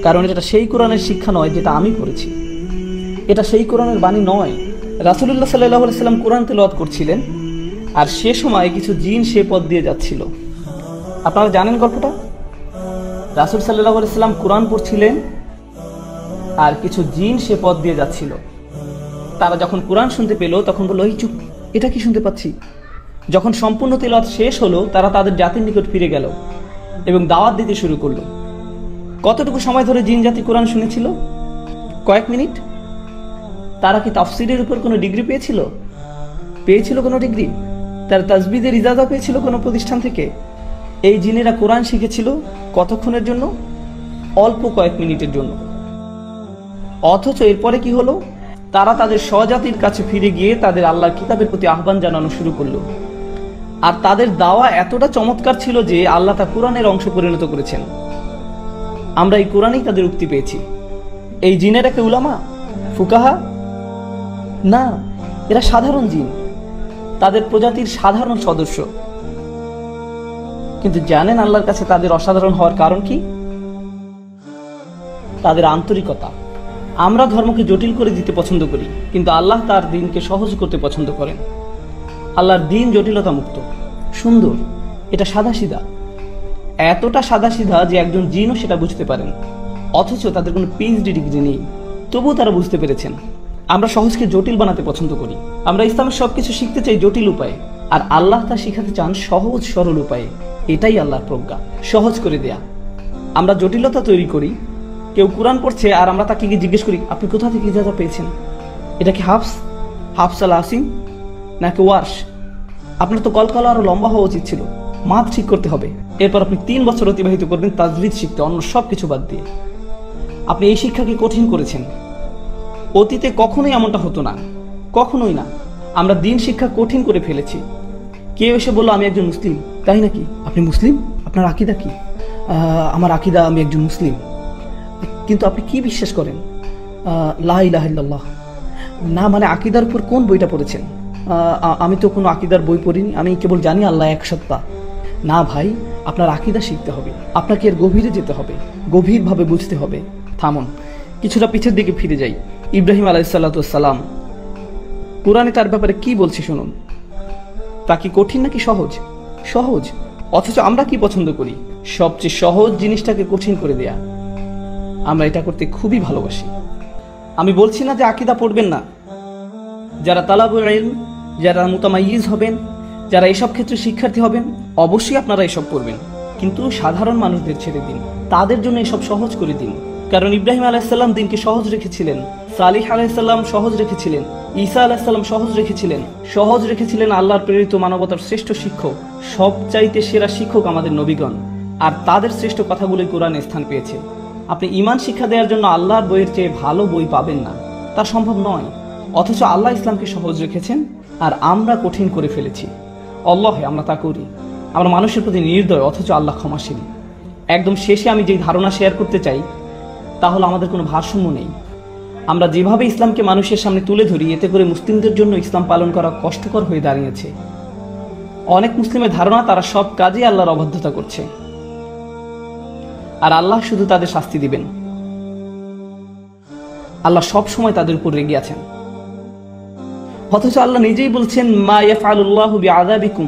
কারণ এটা সেই কোরআনের শিক্ষা নয় যেটা আমি পড়েছি, এটা সেই কোরআনের বাণী নয়। রাসূলুল্লাহ সাল্লাল্লাহু আলাইহি সাল্লাম কোরআন তেলাওয়াত করছিলেন, আর সে সময় কিছু জিন সে পথ দিয়ে যাচ্ছিল। আপনারা জানেন গল্পটা? রাসূল সাল্লাল্লাহু আলাইহি সাল্লাম কোরআন পড়ছিলেন আর কিছু জিন সে পথ দিয়ে যাচ্ছিল। তারা যখন কোরআন শুনতে পেল তখন বলল, এই চুপ, এটা কি শুনতে পাচ্ছি? যখন সম্পূর্ণ তেলাওয়াত শেষ হলো তারা তাদের জাতির নিকট ফিরে গেল এবং দাওয়াত দিতে শুরু করলো। কতটুকু সময় ধরে জিন জাতি কোরআন শুনেছিল? কয়েক মিনিট। তারা কি তাফসীরের উপর কোনো ডিগ্রি পেয়েছিল কোনো ডিগ্রি? তার তাসবিদের ইজাজা পেয়েছিল কোনো প্রতিষ্ঠান থেকে? এই জিনেরা কোরআন শিখেছিল কতক্ষণের জন্য? অল্প কয়েক মিনিটের জন্য। অথচ এরপরে কি হলো? তারা তাদের স্বজাতির কাছে ফিরে গিয়ে তাদের আল্লাহর কিতাবের প্রতি আহ্বান জানানো শুরু করলো। আর তাদের দাওয়া এতটা চমৎকার ছিল যে আল্লাহ তা কোরআনের অংশ পরিণত করেছেন। আমরা এই কোরআনেই তাদের উক্তি পেয়েছি। এই জিনেরা কি উলামা, ফুকাহা? না, এরা সাধারণ জিন, তাদের প্রজাতির সাধারণ সদস্য। কিন্তু জানেন আল্লাহর কাছে তাদের অসাধারণ হওয়ার কারণ কি? তাদের আন্তরিকতা। আমরা ধর্মকে জটিল করে দিতে পছন্দ করি, কিন্তু আল্লাহ তার দ্বীনকে সহজ করতে পছন্দ করেন। আল্লাহর দ্বীন জটিলতা মুক্ত, সুন্দর, এটা সাদাসিধা, এতটা সাদাসিধা যে একজন জিনও সেটা বুঝতে পারেন, অথচ তাদের কোনো পিএইচডি ডিগ্রি নেই, তবুও তারা বুঝতে পেরেছেন। আমরা সহজকে জটিল বানাতে পছন্দ করি। আমরা ইসলামের সবকিছু শিখতে চাই জটিল উপায়ে, আর আল্লাহ তা শিখাতে চান সহজ সরল উপায়ে। এটাই আল্লাহর প্রজ্ঞা, সহজ করে দেয়া। আমরা জটিলতা তৈরি করি। কেউ কোরআন পড়ছে আর আমরা তাকে গিয়ে জিজ্ঞেস করি, আপনি কোথা থেকে ইজাজা পেয়েছেন? এটা কি হাফস আল আসিম নাকি ওয়ার্শ? আপনার তো কলকলা আরো লম্বা হওয়া উচিত ছিল। মাপ ঠিক করতে হবে। এরপর আপনি 3 বছর অতিবাহিত করবেন তাজভিদ শিখতে, অন্য সব কিছু বাদ দিয়ে। আপনি এই শিক্ষাকে কঠিন করেছেন। অতীতে কখনোই এমনটা হতো না, কখনোই না। আমরা দিন শিক্ষা কঠিন করে ফেলেছি। কেউ এসে বললো, আমি একজন মুসলিম। তাই নাকি? আপনি মুসলিম? আপনার আকীদা কি? আমার আকীদা, আমি একজন মুসলিম। কিন্তু আপনি কি বিশ্বাস করেন? লা ইলাহা ইল্লাল্লাহ। না, মানে আকীদার উপর কোন বইটা পড়েছেন? আমি তো কোনো আকীদার বই পড়িনি, আমি কেবল জানি আল্লাহ এক সত্তা। না ভাই, আপনার আকীদা শিখতে হবে, আপনাকে এর গভীরে যেতে হবে, গভীরভাবে বুঝতে হবে। থামুন, কিছুটা পিছের দিকে ফিরে যাই। ইব্রাহিম আলাইহিসসালাম, কোরআনে তার ব্যাপারে কি বলছে শুনুন। তা কি কঠিন নাকি সহজ? সহজ। অথচ আমরা কি পছন্দ করি? সবচেয়ে সহজ জিনিসটাকে কঠিন করে দেয়া। আমরা এটা করতে খুবই ভালোবাসি। আমি বলছি না যে আকীদা পড়বেন না। যারা তালাবুল ইলম, যারা মুতামাইয়িজ হবেন, যারা এসব ক্ষেত্রে শিক্ষার্থী হবেন, অবশ্যই আপনারা এসব পড়বেন। কিন্তু সাধারণ মানুষদের ছেড়ে দিন, তাদের জন্য এসব সহজ করে দিন। কারণ ইব্রাহিম আলাইহিসসালাম দিনকে সহজ রেখেছিলেন, সালিহ আলাইহিসসালাম সহজ রেখেছিলেন, ঈসা আলাইহিসসালাম সহজ রেখেছিলেন আল্লাহর প্রেরিত মানবতার শ্রেষ্ঠ শিক্ষক, সবচাইতে সেরা শিক্ষক আমাদের নবীগণ। আর তাদের শ্রেষ্ঠ কথাগুলোই কোরআনে স্থান পেয়েছে। আপনি ঈমান শিক্ষা দেওয়ার জন্য আল্লাহর বইয়ের চেয়ে ভালো বই পাবেন না, তা সম্ভব নয়। অথচ আল্লাহ ইসলামকে সহজ রেখেছেন আর আমরা কঠিন করে ফেলেছি। আল্লাহে আমরা তা করি। আমরা মানুষের প্রতি নির্দয়, অথচ আল্লাহ ক্ষমাশীল। একদম শেষে আমি যেই ধারণা শেয়ার করতে চাই তা হলো, আমাদের কোনো ভারসাম্য নেই। আমরা যেভাবে ইসলামকে মানুষের সামনে তুলে ধরি, এতে করে মুসলিমদের জন্য ইসলাম পালন করা কষ্টকর হয়ে দাঁড়িয়েছে। অনেক মুসলিমের ধারণা তারা সব কাজে আল্লাহর অবাধ্যতা করছে, আর আল্লাহ শুধু তাদের শাস্তি দিবেন। আল্লাহ সব সময় তাদের উপর রেগে আছেন। অথচ আল্লাহ নিজেই বলছেন, মা ইয়াফআলুল্লাহু বিআযাবিকুম।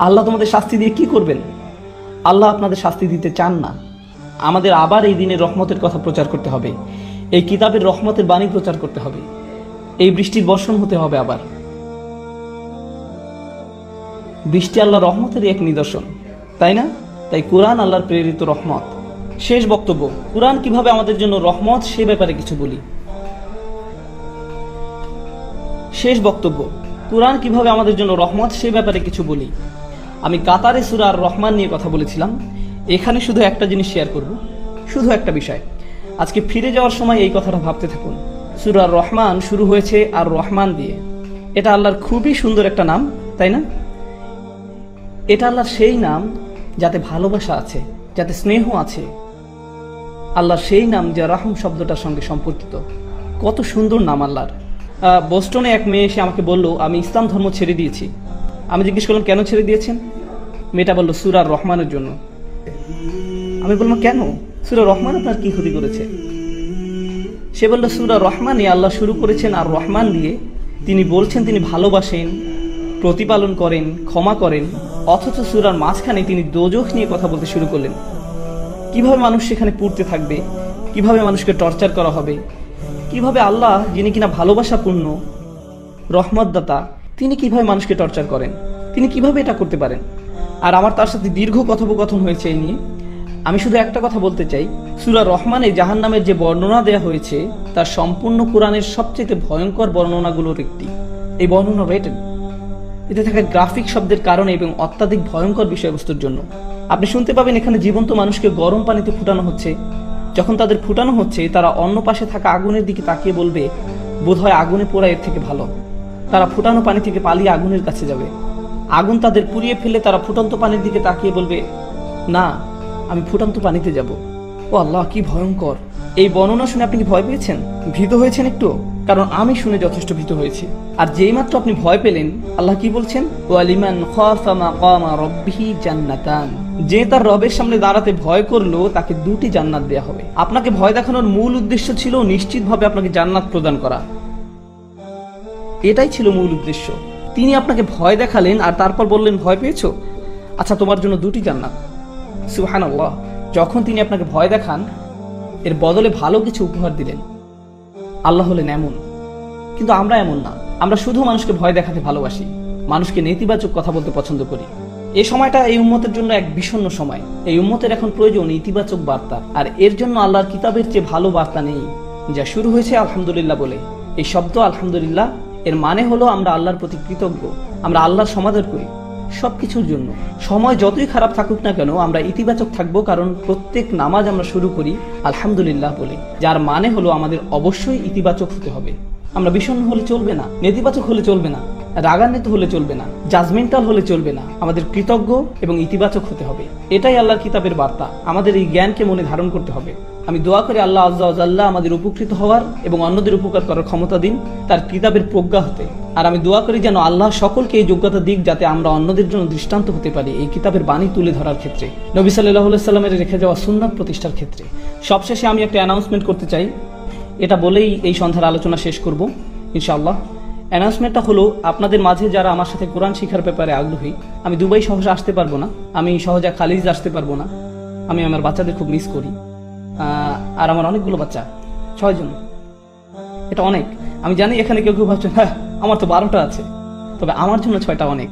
আল্লাহ তোমাদের শাস্তি দিয়ে কি করবেন? আল্লাহ আপনাদের শাস্তি দিতে চান না। আমাদের আবার এই দিনের রহমতের কথা প্রচার করতে হবে, এই কিতাবের রহমতের বাণী প্রচার করতে হবে, এই বৃষ্টির বর্ষণ হতে হবে। আবার বৃষ্টি আল্লাহ রহমতের এক নিদর্শন, তাই না? তাই কোরআন আল্লাহর প্রেরিত রহমত। শেষ বক্তব্য, কোরআন কিভাবে আমাদের জন্য রহমত সে ব্যাপারে কিছু বলি। কোরআন কিভাবে আমাদের জন্য রহমত সে ব্যাপারে কিছু বলি। আমি কাতারে সূরা আর রহমান নিয়ে কথা বলেছিলাম। এখানে শুধু একটা জিনিস শেয়ার করব, শুধু একটা বিষয়। আজকে ফিরে যাওয়ার সময় এই কথাটা ভাবতে থাকুন। সূরা আর রহমান শুরু হয়েছে আর রহমান দিয়ে। এটা আল্লাহর খুবই সুন্দর একটা নাম, তাই না? এটা আল্লাহর সেই নাম যাতে ভালোবাসা আছে, যাতে স্নেহ আছে। আল্লাহর সেই নাম যা রাহম শব্দটার সঙ্গে সম্পর্কিত। কত সুন্দর নাম আল্লাহর। বোস্টনে এক মেয়ে এসে আমাকে বলল, আমি ইসলাম ধর্ম ছেড়ে দিয়েছি। আমি জিজ্ঞেস করলাম, কেন ছেড়ে দিয়েছেন? মেয়েটা বলল, সূরা আর রহমানের জন্য। আমি বললাম, কেন? সূরা রহমান আপনার কি ক্ষতি করেছে? সে বলল, সূরা রহমানে আল্লাহ শুরু করেছেন আর রহমান দিয়ে। তিনি বলছেন তিনি ভালোবাসেন, প্রতিপালন করেন, ক্ষমা করেন। অথচ সূরার মাঝখানে তিনি দোজখ নিয়ে কথা বলতে শুরু করলেন। কিভাবে মানুষ সেখানে পুড়তে থাকবে, কিভাবে মানুষকে টর্চার করা হবে, কিভাবে আল্লাহ যিনি কিনা ভালোবাসাপূর্ণ রহমতদাতা, তিনি কিভাবে মানুষকে টর্চার করেন, তিনি কিভাবে এটা করতে পারেন। আর আমার তার সাথে দীর্ঘ কথোপকথন হয়েছে এই নিয়ে। আমি শুধু একটা কথা বলতে চাই, সূরা রহমানে জাহান্নামের যে বর্ণনা দেয়া হয়েছে তার সম্পূর্ণ কোরআনের সবচেয়ে ভয়ঙ্কর বর্ণনাগুলোর একটি। এই বর্ণনা রেটেড, এতে থাকা গ্রাফিক শব্দের কারণে এবং অত্যাধিক ভয়ঙ্কর বিষয়বস্তুর জন্য। আপনি শুনতে পাবেন এখানে জীবন্ত মানুষকে গরম পানিতে ফুটানো হচ্ছে। যখন তাদের ফুটানো হচ্ছে, তারা অন্য পাশে থাকা আগুনের দিকে তাকিয়ে বলবে, বোধহয় আগুনে পোড়া এর থেকে ভালো। তারা ফুটানো পানি থেকে পালিয়ে আগুনের কাছে যাবে। আগুন তাদের পুড়িয়ে ফেলে তারা ফুটন্ত পানির দিকে তাকিয়ে বলবে, না, আমি ফুটন্ত পানিতে যাব। ও আল্লাহ, কি ভয়ঙ্কর! এই বর্ণনা শুনে আপনি কি ভয় পেয়েছেন, ভীত হয়েছেন একটু? কারণ আমি শুনে যথেষ্ট ভীত হয়েছি। আর যেই মাত্র আপনি ভয় পেলেন, আল্লাহ কি বলছেন? ওয়ালিমান খাফা মাকামা রাব্বিহি জান্নাতান। যে তার রবের সামনে দাঁড়াতে ভয় করলো তাকে 2টি জান্নাত দেয়া হবে। আপনাকে ভয় দেখানোর মূল উদ্দেশ্য ছিল নিশ্চিতভাবে আপনাকে জান্নাত প্রদান করা। এটাই ছিল মূল উদ্দেশ্য। তিনি আপনাকে ভয় দেখালেন আর তারপর বললেন ভয় পেয়েছো, আচ্ছা তোমার জন্য 2টি জান্নাত। সুবহানাল্লাহ। যখন তিনি আপনাকে ভয় দেখান এর বদলে ভালো কিছু উপহার দিলেন। আল্লাহ হলেন এমন। কিন্তু আমরা এমন না, আমরা শুধু মানুষকে ভয় দেখাতে ভালোবাসি, মানুষকে নেতিবাচক কথা বলতে পছন্দ করি। এই সময়টা এই উম্মতের জন্য এক বিষণ্ণ সময়। এই উম্মতের এখন প্রয়োজন ইতিবাচক বার্তা, আর এর জন্য আল্লাহর কিতাবের চেয়ে ভালো বার্তা নেই। যা শুরু হয়েছে আলহামদুলিল্লাহ বলে। এই শব্দ আলহামদুলিল্লাহ এর মানে হলো আমরা আল্লাহর প্রতি কৃতজ্ঞ, আমরা আল্লাহর সমাদর করি সবকিছুর জন্য। সময় যতই খারাপ থাকুক না কেন আমরা ইতিবাচক থাকবো, কারণ প্রত্যেক নামাজ আমরা শুরু করি আলহামদুলিল্লাহ বলে, যার মানে হলো আমাদের অবশ্যই ইতিবাচক হতে হবে। আমরা বিষণ্ণ হলে চলবে না, নেতিবাচক হলে চলবে না, রাগান্বিত হলে চলবে না, জাজমেন্টাল হলে চলবে না। আমাদের কৃতজ্ঞ এবং ইতিবাচক হতে হবে। এটাই আল্লাহর কিতাবের বার্তা। আমাদের এই জ্ঞানকে মনে ধারণ করতে হবে। আমি দোয়া করি আল্লাহ আজ্জা ওয়া জাল্লা আমাদের উপকৃত হওয়ার এবং অন্যদের উপকার করার ক্ষমতা দিন তার কিতাবের প্রজ্ঞা হতে। আর আমি দোয়া করি যেন আল্লাহ সকলকে এই যোগ্যতা দিক যাতে আমরা অন্যদের জন্য দৃষ্টান্ত হতে পারি এই কিতাবের বাণী তুলে ধরার ক্ষেত্রে, নবী সাল্লাল্লাহু আলাইহি সাল্লামের রেখে যাওয়া সুন্নাত প্রতিষ্ঠার ক্ষেত্রে। সবশেষে আমি একটা অ্যানাউন্সমেন্ট করতে চাই, এটা বলেই এই সন্ধ্যার আলোচনা শেষ করব ইনশাআল্লাহ। অ্যানাউন্সমেন্টটা হলো, আপনাদের মাঝে যারা আমার সাথে কোরআন শিখার ব্যাপারে আগ্রহী, আমি দুবাই সহজে আসতে পারবো না, আমি সহজে খালিজ আসতে পারবো না, আমি আমার বাচ্চাদের খুব মিস করি। আর আমার অনেকগুলো বাচ্চা, 6 জন, এটা অনেক। আমি জানি এখানে কেউ কেউ ভাবছেন হ্যাঁ আমার তো 12টা আছে, তবে আমার জন্য 6টা অনেক।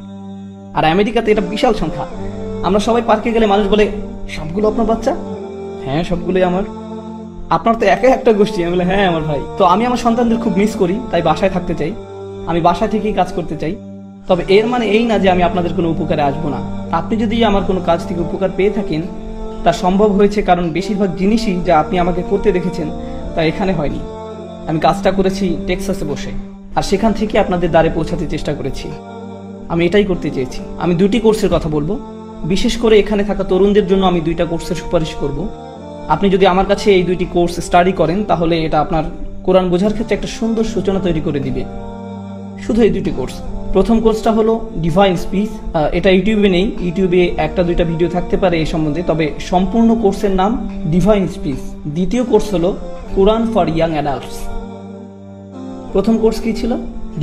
আর আমেরিকাতে এটা বিশাল সংখ্যা। আমরা সবাই পার্কে গেলে মানুষ বলে সবগুলো আপনার বাচ্চা? হ্যাঁ সবগুলোই আমার। আপনার তো একা একটা গোষ্ঠী। আমি বলে হ্যাঁ আমার ভাই। তো আমি আমার সন্তানদের খুব মিস করি, তাই বাসায় থাকতে চাই, আমি বাসা থেকেই কাজ করতে চাই। তবে এর মানে এই না যে আমি আপনাদের কোনো উপকারে আসবো না। আপনি যদি আমার কোনো কাজ থেকে উপকার পেয়ে থাকেন তা সম্ভব হয়েছে কারণ বেশিরভাগ জিনিসই যা আপনি আমাকে করতে দেখেছেন তা এখানে হয়নি। আমি কাজটা করেছি টেক্সাসে বসে, আর সেখান থেকে আপনাদের দ্বারে পৌঁছাতে চেষ্টা করেছি। আমি এটাই করতে চেয়েছি। আমি 2টি কোর্সের কথা বলবো, বিশেষ করে এখানে থাকা তরুণদের জন্য আমি 2টা কোর্সের সুপারিশ করব। আপনি যদি আমার কাছে এই 2টি কোর্স স্টাডি করেন তাহলে এটা আপনার কোরআন বোঝার ক্ষেত্রে একটা সুন্দর সূচনা তৈরি করে দিবে। শুধু এই 2টি কোর্স। প্রথম কোর্সটা হলো ডিভাইন স্পিচ। এটা ইউটিউবে নেই, ইউটিউবে 1-2টা ভিডিও থাকতে পারে এই সম্বন্ধে, তবে সম্পূর্ণ কোর্সের নাম ডিভাইন স্পিচ। দ্বিতীয় কোর্স হলো কোরআন ফর ইয়াং অ্যাডাল্টস। প্রথম কোর্স কি ছিল?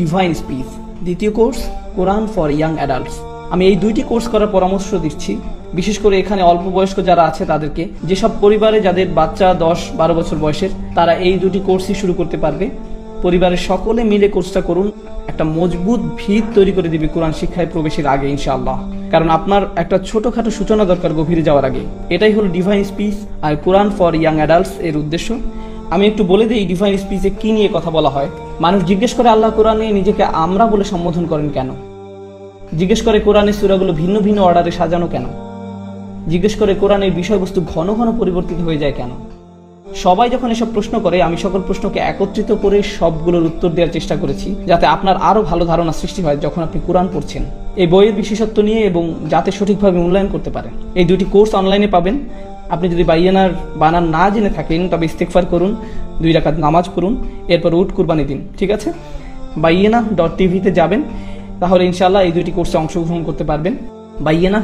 Divine speech. দ্বিতীয় course Quran for young adults. আমি এই 2টি কোর্স করার পরামর্শ দিচ্ছি, বিশেষ করে এখানে অল্প বয়স্ক যারা আছে তাদেরকে। যেসব পরিবারে যাদের বাচ্চা 10-12 বছর বয়সের, তারা এই 2টি কোর্সই শুরু করতে পারবে। পরিবারের সকলে মিলে কোর্সটা করুন, একটা মজবুত ভিত তৈরি করে দিবে কোরআন শিক্ষায় প্রবেশের আগে ইনশাআল্লাহ। কারণ আপনার একটা ছোটখাটো সূচনা দরকার গভীরে যাওয়ার আগে। এটাই হলো ডিভাইন স্পিচ আর কোরআন ফর ইয়াং অ্যাডাল্টস এর উদ্দেশ্য। আমি একটু বলে দিই ডিভাইন স্পিচে কি নিয়ে কথা বলা হয়। মানুষ জিজ্ঞেস করে আল্লাহ কোরআনে নিজেকে আমরা বলে সম্বোধন করেন কেন? জিজ্ঞেস করে কোরআনের সূরাগুলো ভিন্ন ভিন্ন অর্ডারে সাজানো কেন? জিজ্ঞেস করে কোরআনের বিষয়বস্তু ঘন ঘন পরিবর্তিত হয়ে যায় কেন? সবাই যখন এসব প্রশ্ন করে আমি সকল প্রশ্নকে একত্রিত করে সবগুলোর উত্তর দেওয়ার চেষ্টা করেছি, যাতে আপনার আরো ভালো ধারণা সৃষ্টি হয় যখন আপনি কোরআন পড়ছেন এই বইয়ের বিশেষত্ব নিয়ে, এবং যাতে সঠিকভাবে মূল্যায়ন করতে পারেন। এই 2টি কোর্স অনলাইনে পাবেন। আপনি যদি বাইয়ানার বানান না জেনে থাকেন তবে ইস্তেগফার করুন, 2 রাকাত নামাজ পড়ুন, এরপর উট কুরবানি দিন। ঠিক আছে? বাইয়ানা.tv তে যাবেন, তাহলে ইনশাআল্লাহ এই 2টি কোর্সে অংশগ্রহণ করতে পারবেন। বাইয়ানা